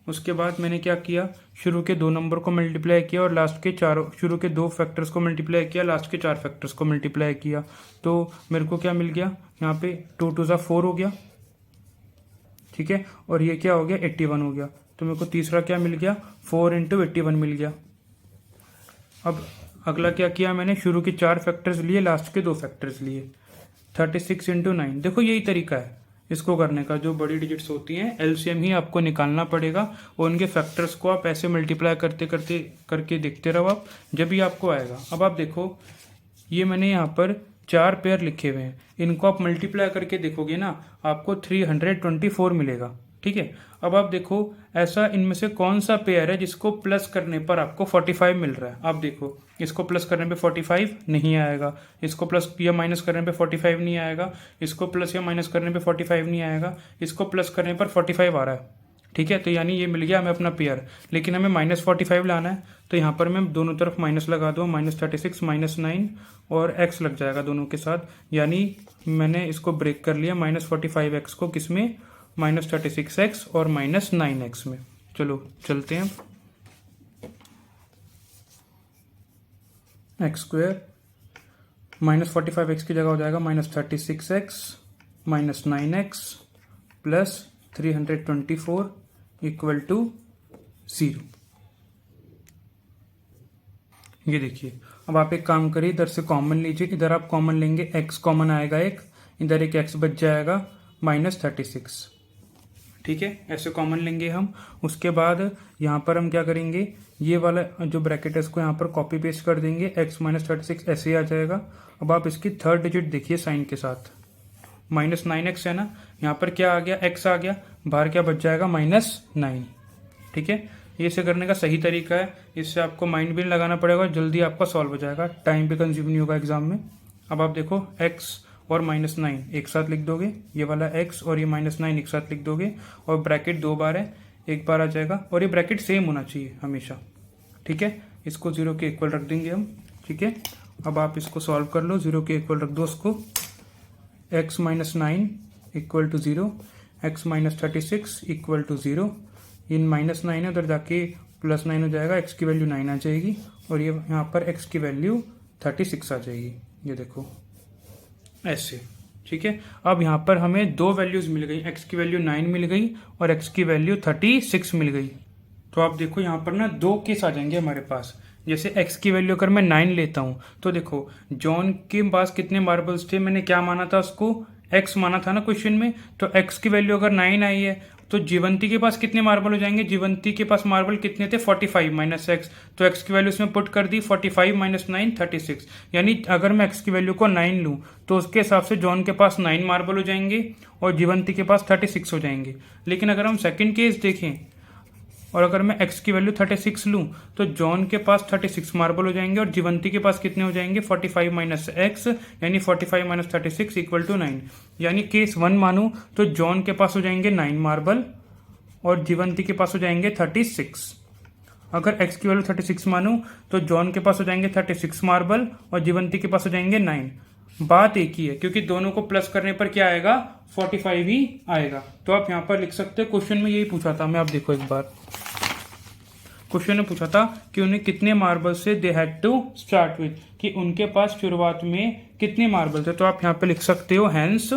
उसके बाद मैंने क्या किया, शुरू के 2 नंबर को मल्टीप्लाई किया और लास्ट के शुरू के 2 फैक्टर्स को मल्टीप्लाई किया, लास्ट के 4 फैक्टर्स को मल्टीप्लाई किया। तो मेरे को क्या मिल गया, यहाँ पे 2 2 ज़ा 4 हो गया, ठीक है, और ये क्या हो गया, 81 हो गया। तो मेरे को तीसरा क्या मिल गया, 4 इंटू 81 मिल गया। अब अगला क्या किया मैंने, शुरू के 4 फैक्टर्स लिए, लास्ट के 2 फैक्टर्स लिए, 36 इंटू 9। देखो यही तरीका है इसको करने का। जो बड़ी डिजिट्स होती हैं एलसीएम ही आपको निकालना पड़ेगा और उनके फैक्टर्स को आप ऐसे मल्टीप्लाई करते करते करके देखते रहो आप, जब भी आपको आएगा। अब आप देखो ये मैंने यहाँ पर 4 पेयर लिखे हुए हैं, इनको आप मल्टीप्लाई करके देखोगे ना आपको 324 मिलेगा, ठीक है। अब आप देखो ऐसा इनमें से कौन सा पेयर है जिसको प्लस करने पर आपको 45 मिल रहा है। आप देखो इसको प्लस करने पे 45 नहीं आएगा, इसको प्लस या माइनस करने पे 45 नहीं आएगा, इसको प्लस या माइनस करने पे 45 नहीं आएगा, इसको प्लस करने पर 45 आ रहा है, ठीक है। तो यानी ये मिल गया हमें अपना पेयर, लेकिन हमें -45 लाना है। तो यहाँ पर मैं दोनों तरफ माइनस लगा दूँ, -36 -9 और x लग जाएगा दोनों के साथ। यानी मैंने इसको ब्रेक कर लिया -45x को, किसमें, -36x और -9x में। चलो चलते हैं, एक्स स्क्वायर -45x की जगह हो जाएगा -36x -9x plus 324 equal to 0। ये देखिए, अब आप एक काम करिए, इधर से कॉमन लीजिए, इधर आप कॉमन लेंगे, x कॉमन आएगा एक, इधर एक x बच जाएगा -36, ठीक है, ऐसे कॉमन लेंगे हम। उसके बाद यहाँ पर हम क्या करेंगे, ये वाला जो ब्रैकेट है इसको यहाँ पर कॉपी पेस्ट कर देंगे, x -36 ऐसे ही आ जाएगा। अब आप इसकी थर्ड डिजिट देखिए साइन के साथ, -9x है ना, यहाँ पर क्या आ गया, x आ गया, बाहर क्या बच जाएगा, -9, ठीक है। ये से करने का सही तरीका है, इससे आपको माइंड भी नहीं लगाना पड़ेगा, जल्दी आपका सॉल्व हो जाएगा, टाइम भी कंज्यूम नहीं होगा एग्जाम में। अब आप देखो x और -9 एक साथ लिख दोगे, ये वाला x और ये -9 एक साथ लिख दोगे, और ब्रैकेट 2 बार है, एक बार आ जाएगा, और ये ब्रैकेट सेम होना चाहिए हमेशा, ठीक है। इसको 0 के इक्वल रख देंगे हम, ठीक है। अब आप इसको सॉल्व कर लो, 0 के इक्वल रख दो उसको, x -9 equal to 0, x -36 equal to 0, इन -9 है उधर जाके +9 हो जाएगा, x की वैल्यू 9 आ जाएगी, और ये यहाँ पर x की वैल्यू 36 आ जाएगी, ये देखो ऐसे, ठीक है। अब यहाँ पर हमें 2 वैल्यूज मिल गई, x की वैल्यू 9 मिल गई और x की वैल्यू 36 मिल गई। तो आप देखो यहाँ पर ना 2 केस आ जाएंगे हमारे पास। जैसे x की वैल्यू अगर मैं 9 लेता हूँ तो देखो जॉन के पास कितने मार्बल्स थे, मैंने क्या माना था उसको, x माना था ना क्वेश्चन में, तो x की वैल्यू अगर 9 आई है तो जीवंती के पास कितने मार्बल हो जाएंगे, जीवंती के पास मार्बल कितने थे, 45 -x, तो x की वैल्यू इसमें पुट कर दी, 45 - 9 36। यानी अगर मैं x की वैल्यू को 9 लूँ तो उसके हिसाब से जॉन के पास 9 मार्बल हो जाएंगे और जीवंती के पास 36 हो जाएंगे। लेकिन अगर हम सेकंड केस देखें और अगर मैं x की वैल्यू 36 लूँ तो जॉन के पास 36 मार्बल हो जाएंगे और जीवंती के पास कितने हो जाएंगे, 45 - x, यानी 45 - 36 इक्वल टू 9। यानी केस 1 मानूं तो जॉन के पास हो जाएंगे 9 मार्बल और जीवंती के पास हो जाएंगे 36। अगर x की वैल्यू 36 मानूं तो जॉन के पास हो जाएंगे 36 मार्बल और जीवंती के पास हो जाएंगे 9। बात एक ही है, क्योंकि दोनों को प्लस करने पर क्या आएगा, 45 ही आएगा। तो आप यहां पर लिख सकते हैं, क्वेश्चन में यही पूछा था मैं, आप देखो एक बार क्वेश्चन में पूछा था कि उन्हें कितने मार्बल से they had to start with, कि उनके पास शुरुआत में कितने मार्बल थे। तो आप यहां पे लिख सकते हो hence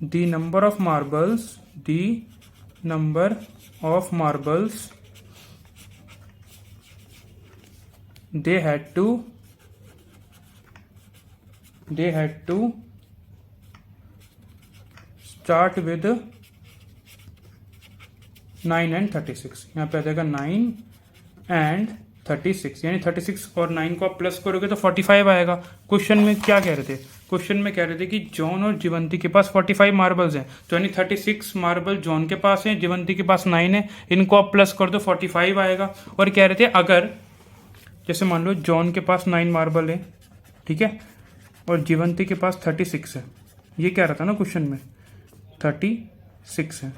the number of marbles they had to start with 9 and 36। यहाँ पे आ जाएगा 9 and 36, यानी 36 और 9 को आप प्लस करोगे तो 45 आएगा। क्वेश्चन में क्या कह रहे थे, क्वेश्चन में कह रहे थे कि जॉन और जीवंती के पास 45 मार्बल्स हैं, तो यानी 36 मार्बल जॉन के पास है, जीवंती के पास 9 है, इनको आप प्लस कर दो 45 आएगा। और कह रहे थे अगर जैसे मान लो जॉन के पास 9 मार्बल है, ठीक है, और जीवंती के पास 36 है, ये क्या रहा था ना क्वेश्चन में, 36 है,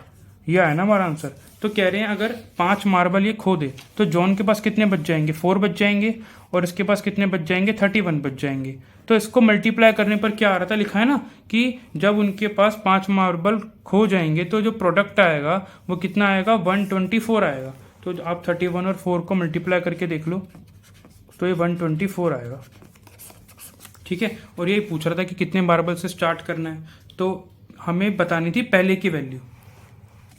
ये आया ना हमारा आंसर। तो कह रहे हैं अगर 5 मार्बल ये खो दे तो जॉन के पास कितने बच जाएंगे, 4 बच जाएंगे, और इसके पास कितने बच जाएंगे, 31 बच जाएंगे। तो इसको मल्टीप्लाई करने पर क्या आ रहा था, लिखा है ना कि जब उनके पास 5 मार्बल खो जाएंगे तो जो प्रोडक्ट आएगा वो कितना आएगा, 124 आएगा। तो आप 31 और 4 को मल्टीप्लाई करके देख लो तो ये 124 आएगा, ठीक है। और यही पूछ रहा था कि कितने मार्बल से स्टार्ट करना है, तो हमें बतानी थी पहले की वैल्यू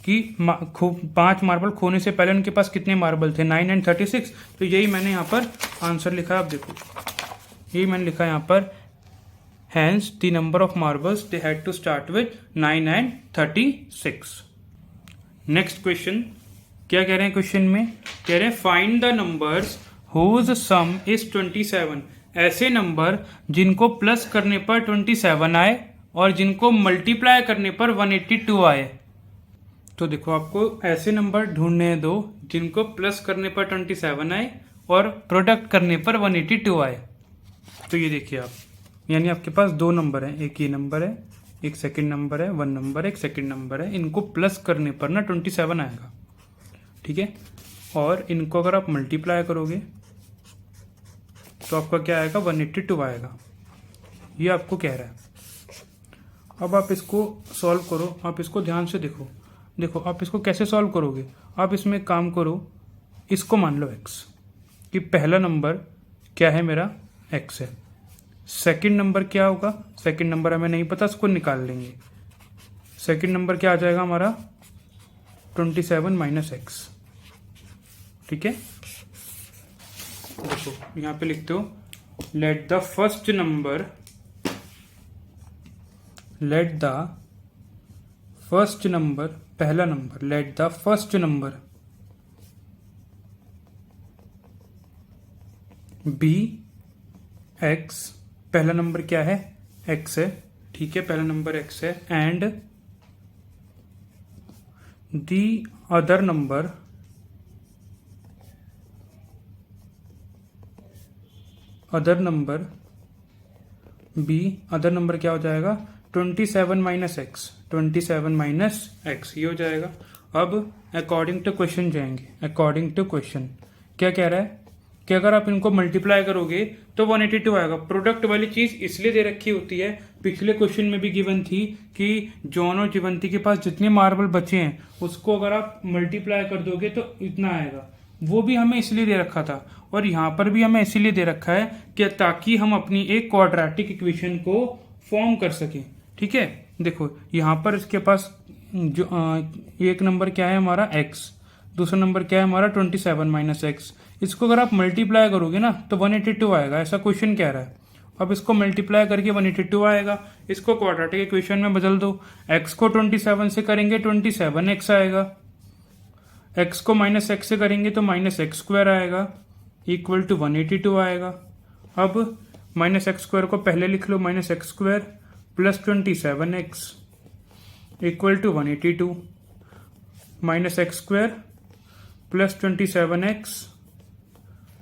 कि 5 मार्बल खोने से पहले उनके पास कितने मार्बल थे, 9 and 36। तो यही मैंने यहाँ पर आंसर लिखा, आप देखो यही मैंने लिखा यहाँ पर, hence the number of marbles they had to start with 9 and 36। Next question क्या कह रहे हैं, क्वेश्चन में कह रहे हैं find the numbers whose sum is 27, ऐसे नंबर जिनको प्लस करने पर 27 आए और जिनको मल्टीप्लाई करने पर 182 आए। तो देखो आपको ऐसे नंबर ढूंढने दो जिनको प्लस करने पर 27 आए और प्रोडक्ट करने पर 182 आए। तो ये देखिए आप, यानी आपके पास 2 नंबर हैं, एक ये नंबर है, एक सेकंड नंबर है, 1 नंबर एक सेकंड नंबर है, इनको प्लस करने पर ना 27 आएगा, ठीक है। और इनको अगर आप मल्टीप्लाई करोगे तो आपका क्या आएगा, 182 आएगा, ये आपको कह रहा है। अब आप इसको सॉल्व करो, आप इसको ध्यान से देखो आप इसको कैसे सॉल्व करोगे। आप इसमें काम करो, इसको मान लो x, कि पहला नंबर क्या है मेरा, x है, सेकंड नंबर क्या होगा, सेकंड नंबर हमें नहीं पता, इसको निकाल लेंगे। सेकंड नंबर क्या आ जाएगा हमारा, 27 माइनस x, ठीक है। देखो यहाँ पे लिखते हो लेट द फर्स्ट नंबर पहला number, let the first number be X, पहला नंबर क्या है, x है, ठीक है, पहला नंबर x है, and the other number be, other number क्या हो जाएगा, 27 माइनस एक्स, 27 माइनस एक्स, ये हो जाएगा। अब अकॉर्डिंग टू क्वेश्चन जाएंगे, अकॉर्डिंग टू क्वेश्चन क्या कह रहा है कि अगर आप इनको मल्टीप्लाई करोगे तो 182 आएगा। प्रोडक्ट वाली चीज इसलिए दे रखी होती है, पिछले क्वेश्चन में भी गिवन थी कि जॉन और जीवंती के पास जितने मार्बल बचे हैं उसको अगर आप मल्टीप्लाई कर दोगे तो इतना आएगा, वो भी हमें इसलिए दे रखा था। और यहाँ पर भी हमें इसीलिए दे रखा है कि ताकि हम अपनी एक क्वाड्रेटिक इक्वेशन को फॉर्म कर सकें, ठीक है। देखो यहाँ पर इसके पास जो एक नंबर क्या है हमारा x, दूसरा नंबर क्या है हमारा 27 माइनस एक्स, इसको अगर आप मल्टीप्लाई करोगे ना तो 182 आएगा, ऐसा क्वेश्चन कह रहा है। अब इसको मल्टीप्लाई करके 182 आएगा, इसको क्वाड्रेटिक इक्वेशन में बदल दो, x को 27 से करेंगे 27x आएगा, x को माइनस एक्स से करेंगे तो माइनस एक्स स्क्वायर आएगा, इक्वल टू 182 आएगा। अब माइनस एक्स स्क्वायर को पहले लिख लो, minus x square plus 27x equal to 182, minus x square plus 27x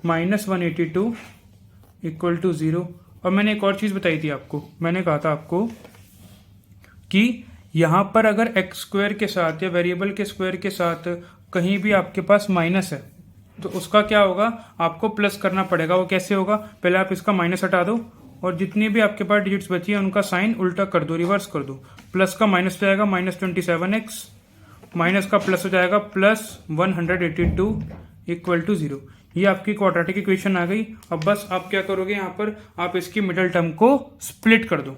minus 182 equal to 0। और मैंने एक और चीज बताई थी आपको, मैंने कहा था आपको कि यहां पर अगर एक्स स्क्वायर के साथ या वेरिएबल के स्क्वायर के साथ कहीं भी आपके पास माइनस है तो उसका क्या होगा, आपको प्लस करना पड़ेगा। वो कैसे होगा, पहले आप इसका माइनस हटा दो और जितनी भी आपके पास डिजिट्स बची है उनका साइन उल्टा कर दो, रिवर्स कर दो। प्लस का माइनस हो जाएगा -27x, माइनस का प्लस हो जाएगा +182 इक्वल टू 0। ये आपकी क्वाड्रेटिक इक्वेशन आ गई। अब बस आप क्या करोगे, यहाँ पर आप इसकी मिडल टर्म को स्प्लिट कर दो।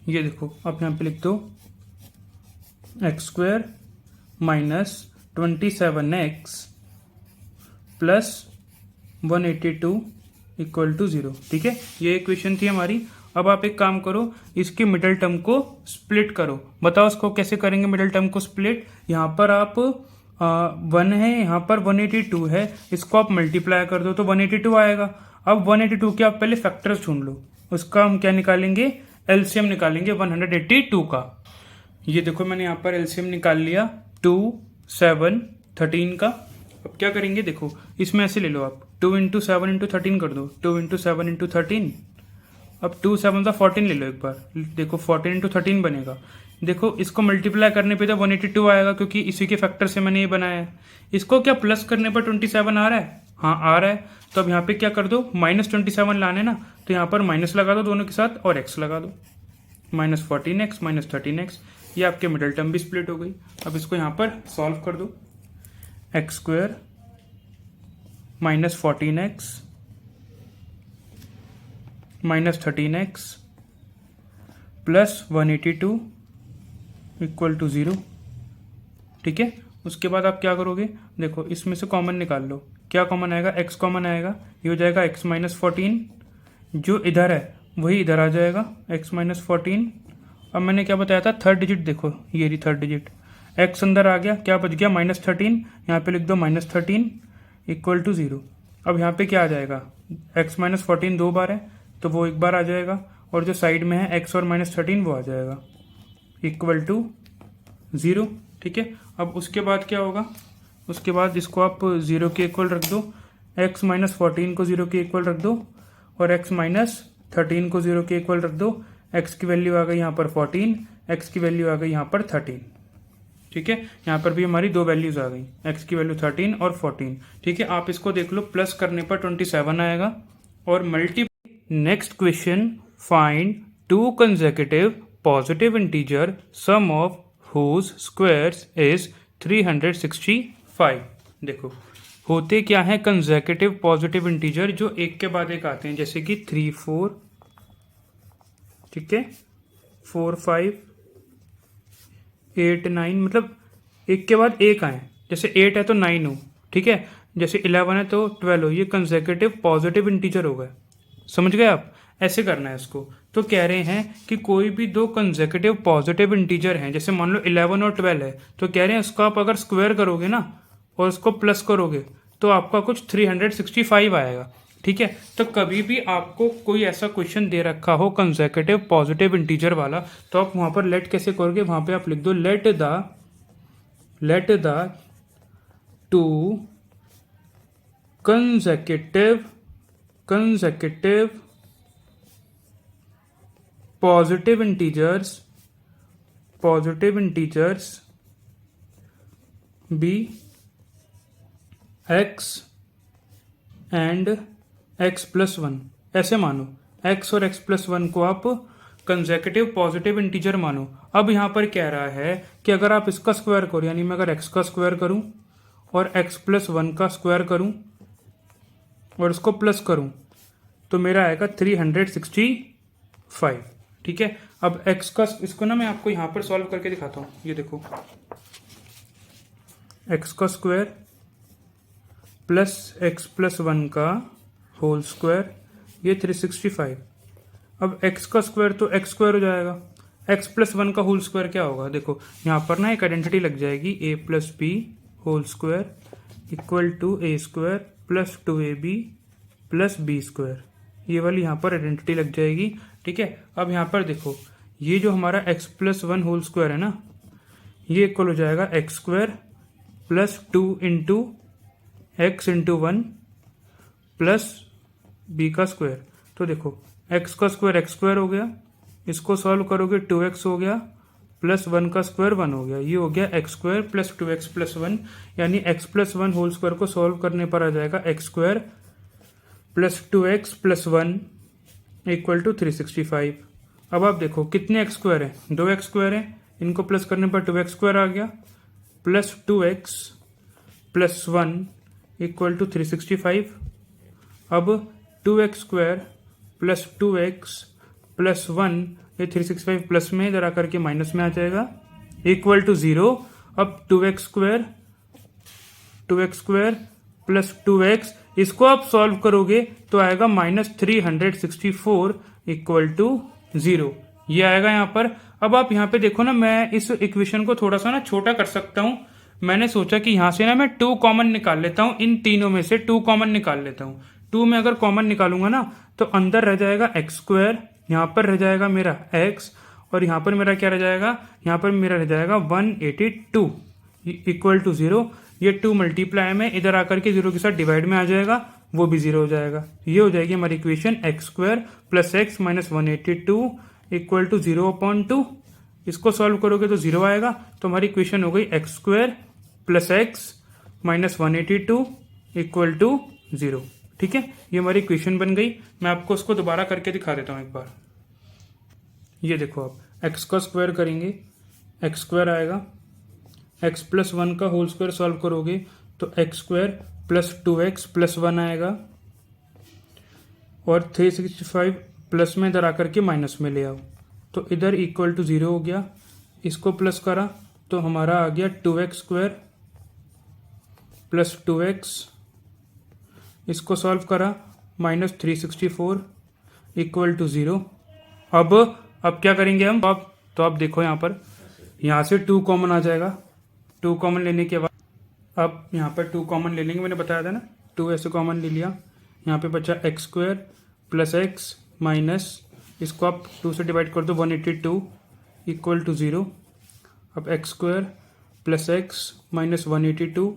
ये देखो आप यहाँ पे लिख दो x² -27x +182 इक्वल टू 0। ठीक है, ये इक्वेशन थी हमारी। अब आप एक काम करो, इसकी मिडल टर्म को स्प्लिट करो। बताओ इसको कैसे करेंगे मिडल टर्म को स्प्लिट। यहाँ पर आप 1 है, यहाँ पर 182 है, इसको आप मल्टीप्लाई कर दो तो 182 आएगा। अब 182 के आप पहले फैक्टर्स ढूंढ लो। उसका हम क्या निकालेंगे, एलसीएम निकालेंगे 182 का। ये देखो मैंने यहाँ पर एलसीएम निकाल लिया 2, 7, 13 का। अब क्या करेंगे, देखो इसमें ऐसे ले लो आप 2 × 7 × 13 कर दो, 2 × 7 × 13। अब 2 7 14 ले लो एक बार, देखो 14 × 13 बनेगा। देखो इसको मल्टीप्लाई करने पे तो 182 आएगा क्योंकि इसी के फैक्टर से मैंने ये बनाया है। इसको क्या प्लस करने पर 27 आ रहा है, हाँ आ रहा है। तो अब यहाँ पे क्या कर दो, -27 लाने ना, तो यहाँ पर माइनस लगा दो दोनों के साथ और x लगा दो, -14x -13x। ये आपके मिडल टर्म भी स्प्लिट हो गई। अब इसको यहाँ पर सॉल्व कर दो, x² -14x -13x +182 equal to 0। ठीक है, उसके बाद आप क्या करोगे, देखो इसमें से कॉमन निकाल लो। क्या कॉमन आएगा, x कॉमन आएगा, ये हो जाएगा x -14, जो इधर है वही इधर आ जाएगा x -14। अब मैंने क्या बताया था, थर्ड डिजिट देखो, ये रही थर्ड डिजिट, x अंदर आ गया, क्या बच गया -13, यहाँ पे लिख दो -13 इक्वल टू 0। अब यहाँ पे क्या आ जाएगा, x -14 दो बार है तो वो एक बार आ जाएगा, और जो साइड में है x और -13 वो आ जाएगा इक्वल टू 0। ठीक है, अब उसके बाद क्या होगा, उसके बाद इसको आप 0 के इक्वल रख दो, x -14 को 0 के इक्वल रख दो और x -13 को 0 के इक्वल रख दो। x की वैल्यू आ गई यहाँ पर 14, x की वैल्यू आ गई यहाँ पर 13। ठीक है, यहाँ पर भी हमारी दो वैल्यूज आ गई, x की वैल्यू 13 और 14। ठीक है, आप इसको देख लो, प्लस करने पर 27 आएगा और multi. Next question, find 2 consecutive positive integer sum of whose squares is 365। देखो होते क्या है, कंसेक्यूटिव पॉजिटिव इंटीजर जो एक के बाद एक आते हैं, जैसे कि 3 4, ठीक है, 4 5 8 9, मतलब एक के बाद एक आए। जैसे 8 है तो 9 हो, ठीक है, जैसे 11 है तो 12 हो। ये कंसेक्यूटिव पॉजिटिव इंटीजर हो गए, समझ गए आप, ऐसे करना है इसको। तो कह रहे हैं कि कोई भी दो कंसेक्यूटिव पॉजिटिव इंटीजर हैं, जैसे मान लो 11 और 12 है, तो कह रहे हैं इसको आप अगर स्क्वायर करोगे ना और इसको प्लस करोगे तो आपका कुछ 365 आएगा। ठीक है, तो कभी भी आपको कोई ऐसा क्वेश्चन दे रखा हो कंसेक्यूटिव पॉजिटिव इंटीजर वाला, तो आप वहां पर लेट कैसे करोगे, वहां पे आप लिख दो let the two consecutive positive integers be x and x + 1। ऐसे मानो x और x + 1 को आप कंसेक्यूटिव पॉजिटिव इंटीजर मानो। अब यहां पर कह रहा है कि अगर आप इसका स्क्वायर करो, यानी मैं अगर x का स्क्वायर करूं और x + 1 का स्क्वायर करूं और इसको प्लस करूं तो मेरा आएगा 365। ठीक है, अब x का, इसको ना मैं आपको यहां पर सॉल्व करके दिखाता हूं। ये देखो, x का स्क्वायर प्लस x + 1 का होल स्क्वायर, ये 365। अब x का स्क्वायर तो x स्क्वायर हो जाएगा, x + 1 का होल स्क्वायर क्या होगा, देखो यहाँ पर ना एक आइडेंटिटी लग जाएगी, a + b whole square equal to a² + 2ab + b²। ये वाली यहाँ पर आइडेंटिटी लग जाएगी। ठीक है, अब यहाँ पर देखो, ये जो हमारा x + 1 होल स्क्वायर है ना, ये इक्वल हो जाएगा x² + 2 × x × 1 + b का स्क्वायर। तो देखो x का स्क्वायर x² हो गया, इसको सॉल्व करोगे 2x हो गया प्लस 1 का स्क्वायर 1 हो गया, ये हो गया x square plus 2x plus 1, यानी x प्लस 1 होल स्क्वायर को सॉल्व करने पर आ जाएगा X square plus 2x plus 1 equal to 365। अब आप देखो कितने एक्स स्क्वायर है, 2x स्क्वायर है, इनको प्लस करने पर 2x स्क्वायर आ गया plus 2x plus 1 equal to 365। अब 2x square plus 2x plus 1, ये 365 प्लस में इधर आकर के माइनस में आ जाएगा इक्वल टू 0। अब 2x स्क्वायर प्लस 2x, इसको आप सॉल्व करोगे तो आएगा -364 इक्वल टू 0, ये आएगा यहाँ पर। अब आप यहाँ पे देखो ना, मैं इस इक्वेशन को थोड़ा सा ना छोटा कर सकता हूँ। मैंने सोचा कि यहाँ से ना मैं 2 कॉमन निकाल लेता हूँ, इन तीनों में से 2 कॉमन निकाल लेता हूँ। 2 में अगर कॉमन निकालूंगा ना तो अंदर रह जाएगा एक्स स्क्वायर, यहाँ पर रह जाएगा मेरा x, और यहाँ पर मेरा क्या रह जाएगा, यहाँ पर मेरा रह जाएगा 182 इक्वल टू 0। ये 2 मल्टीप्लाई में इधर आकर के 0 के साथ डिवाइड में आ जाएगा, वो भी 0 हो जाएगा। ये हो जाएगी हमारी equation X square plus X minus 182 equal to 0/2। इसको सॉल्व करोगे तो 0 आएगा, तो हमारी इक्वेशन हो गई X square plus X minus 182 equal to 0। ठीक है, ये हमारी इक्वेशन बन गई। मैं आपको उसको दोबारा करके दिखा देता हूँ एक बार। ये देखो, आप एक्स का स्क्वायर करेंगे, एक्स स्क्वायर आएगा, एक्स प्लस 1 का होल स्क्वायर सॉल्व करोगे तो x square plus 2x plus 1 आएगा, और 365 प्लस में इधर आकर के माइनस में ले आओ तो इधर इक्वल टू 0 हो गया। इसको प्लस करा तो हमारा आ गया 2x स्क्वायर प्लस 2x, इसको सॉल्व करा -364 इक्वल टू 0। अब क्या करेंगे हम, तो आप देखो यहाँ से 2 कॉमन आ जाएगा। 2 कॉमन लेने के बाद अब यहाँ पर 2 कॉमन ले लेंगे, मैंने बताया था ना, 2 ऐसे कॉमन ले लिया। यहाँ पे बचा x square plus X minus, इसको आप 2 से डिवाइड कर दो 182 इक्वल टू 0। अब X square plus X minus 182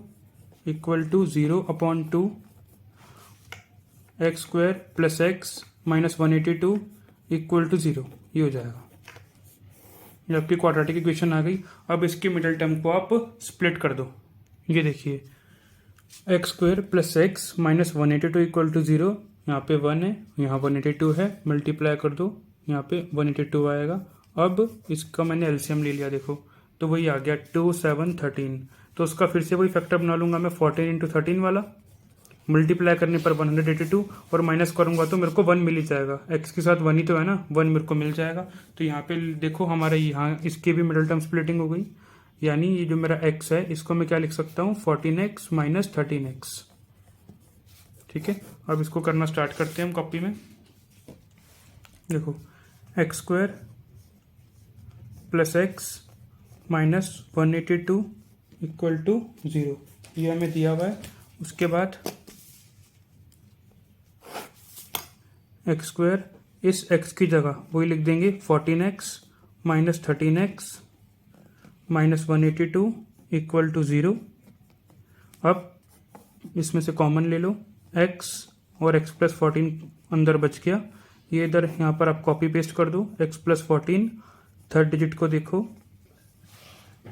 equal to 0/2, X square plus X minus 182 equal to 0, ये हो जाएगा। ये आपकी क्वाड्रेटिक इक्वेशन आ गई। अब इसकी मिडिल टर्म को आप स्प्लिट कर दो। ये देखिए, X square plus X minus 182 equal to 0, यहाँ पे 1 है, यहाँ 182 है, मल्टीप्लाई कर दो, यहाँ पे 182 आएगा। अब इसका मैंने एलसीएम ले लिया, देखो तो वही आ गया 2 7 13। तो उसका फिर से वही फैक्टर बना लूंगा मैं 14 × 13 वाला, मल्टीप्लाई करने पर 182, और माइनस करूंगा तो मेरे को 1 मिल ही जाएगा। एक्स के साथ 1 ही तो है ना, 1 मेरे को मिल जाएगा। तो यहाँ पे देखो हमारे यहाँ इसकी भी मिडिल टर्म स्प्लिटिंग हो गई, यानी ये जो मेरा x है इसको मैं क्या लिख सकता हूँ, 14x माइनस 13x। ठीक है, अब इसको करना स्टार्ट करते हैं हम कॉपी में। देखो, X square plus X minus 182 equal to 0, ये हमें दिया हुआ है। उसके बाद एक्स स्क्वायर, इस x की जगह वही लिख देंगे 14x minus 13x minus 182 equal to 0। अब इसमें से कॉमन ले लो, x और x प्लस 14 अंदर बच गया, ये इधर यहाँ पर आप कॉपी पेस्ट कर दो, x प्लस 14, थर्ड डिजिट को देखो,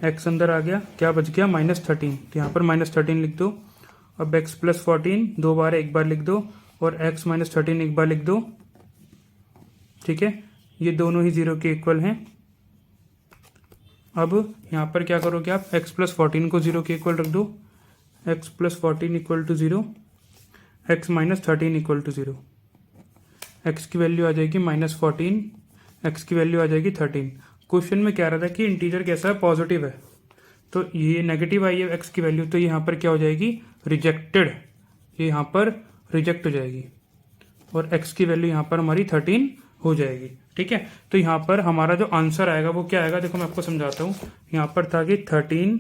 x अंदर आ गया, क्या बच गया -13, तो यहाँ पर -13 लिख दो। अब x प्लस 14 2 बार एक बार लिख दो, और x माइनस 13 एक बार लिख दो। ठीक है, ये दोनों ही 0 के इक्वल हैं। अब यहाँ पर क्या करोगे आप, x प्लस 14 को 0 के इक्वल रख दो, x plus 14 equal to 0, x minus 13 equal to 0। x की वैल्यू आ जाएगी -14, x की वैल्यू आ जाएगी 13। क्वेश्चन में कह रहा था कि इंटीजर कैसा है, पॉजिटिव है, तो ये नेगेटिव आई है x की वैल्यू, तो यहाँ पर क्या हो जाएगी, रिजेक्टेड, ये यहाँ पर रिजेक्ट हो जाएगी, और x की वैल्यू यहाँ पर हमारी 13 हो जाएगी। ठीक है, तो यहाँ पर हमारा जो आंसर आएगा वो क्या आएगा, देखो मैं आपको समझाता हूँ। यहाँ पर था कि 13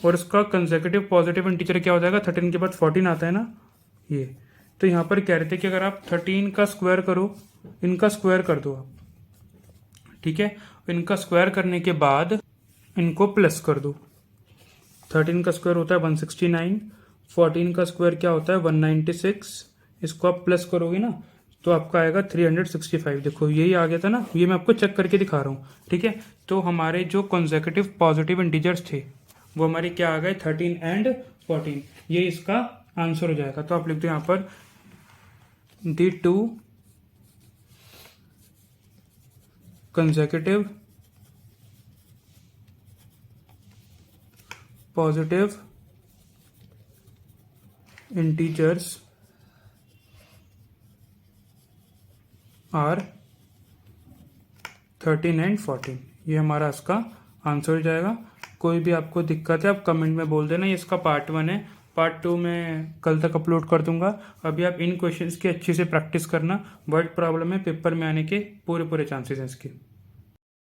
और इसका कंसेक्यूटिव पॉजिटिव इंटीजर क्या हो जाएगा, 13 के बाद 14 आता है ना, ये। तो यहाँ पर कह रहे थे कि अगर आप 13 का स्क्वायर करो, इनका स्क्वायर कर दो आप, ठीक है, इनका स्क्वायर करने के बाद इनको प्लस कर दो। 13 का स्क्वायर होता है 169, 14 का स्क्वायर क्या होता है 196, इसको आप प्लस करोगे ना तो आपका आएगा 365। देखो यही आ गया था ना, ये मैं आपको चेक करके दिखा रहा हूँ, ठीक है। तो हमारे जो कॉन्सेक्यूटिव पॉजिटिव इंटीजर्स थे वो हमारे क्या आ गए, 13 एंड 14। ये इसका आंसर हो जाएगा। तो आप लिख दो यहाँ पर the two consecutive positive integers are 13 and 14। ये हमारा इसका आंसर हो जाएगा। कोई भी आपको दिक्कत है आप कमेंट में बोल देना। ये इसका पार्ट 1 है, पार्ट 2 मैं कल तक अपलोड कर दूंगा। अभी आप इन क्वेश्चंस की अच्छे से प्रैक्टिस करना। वर्ड प्रॉब्लम है, पेपर में आने के पूरे चांसेस हैं इसके।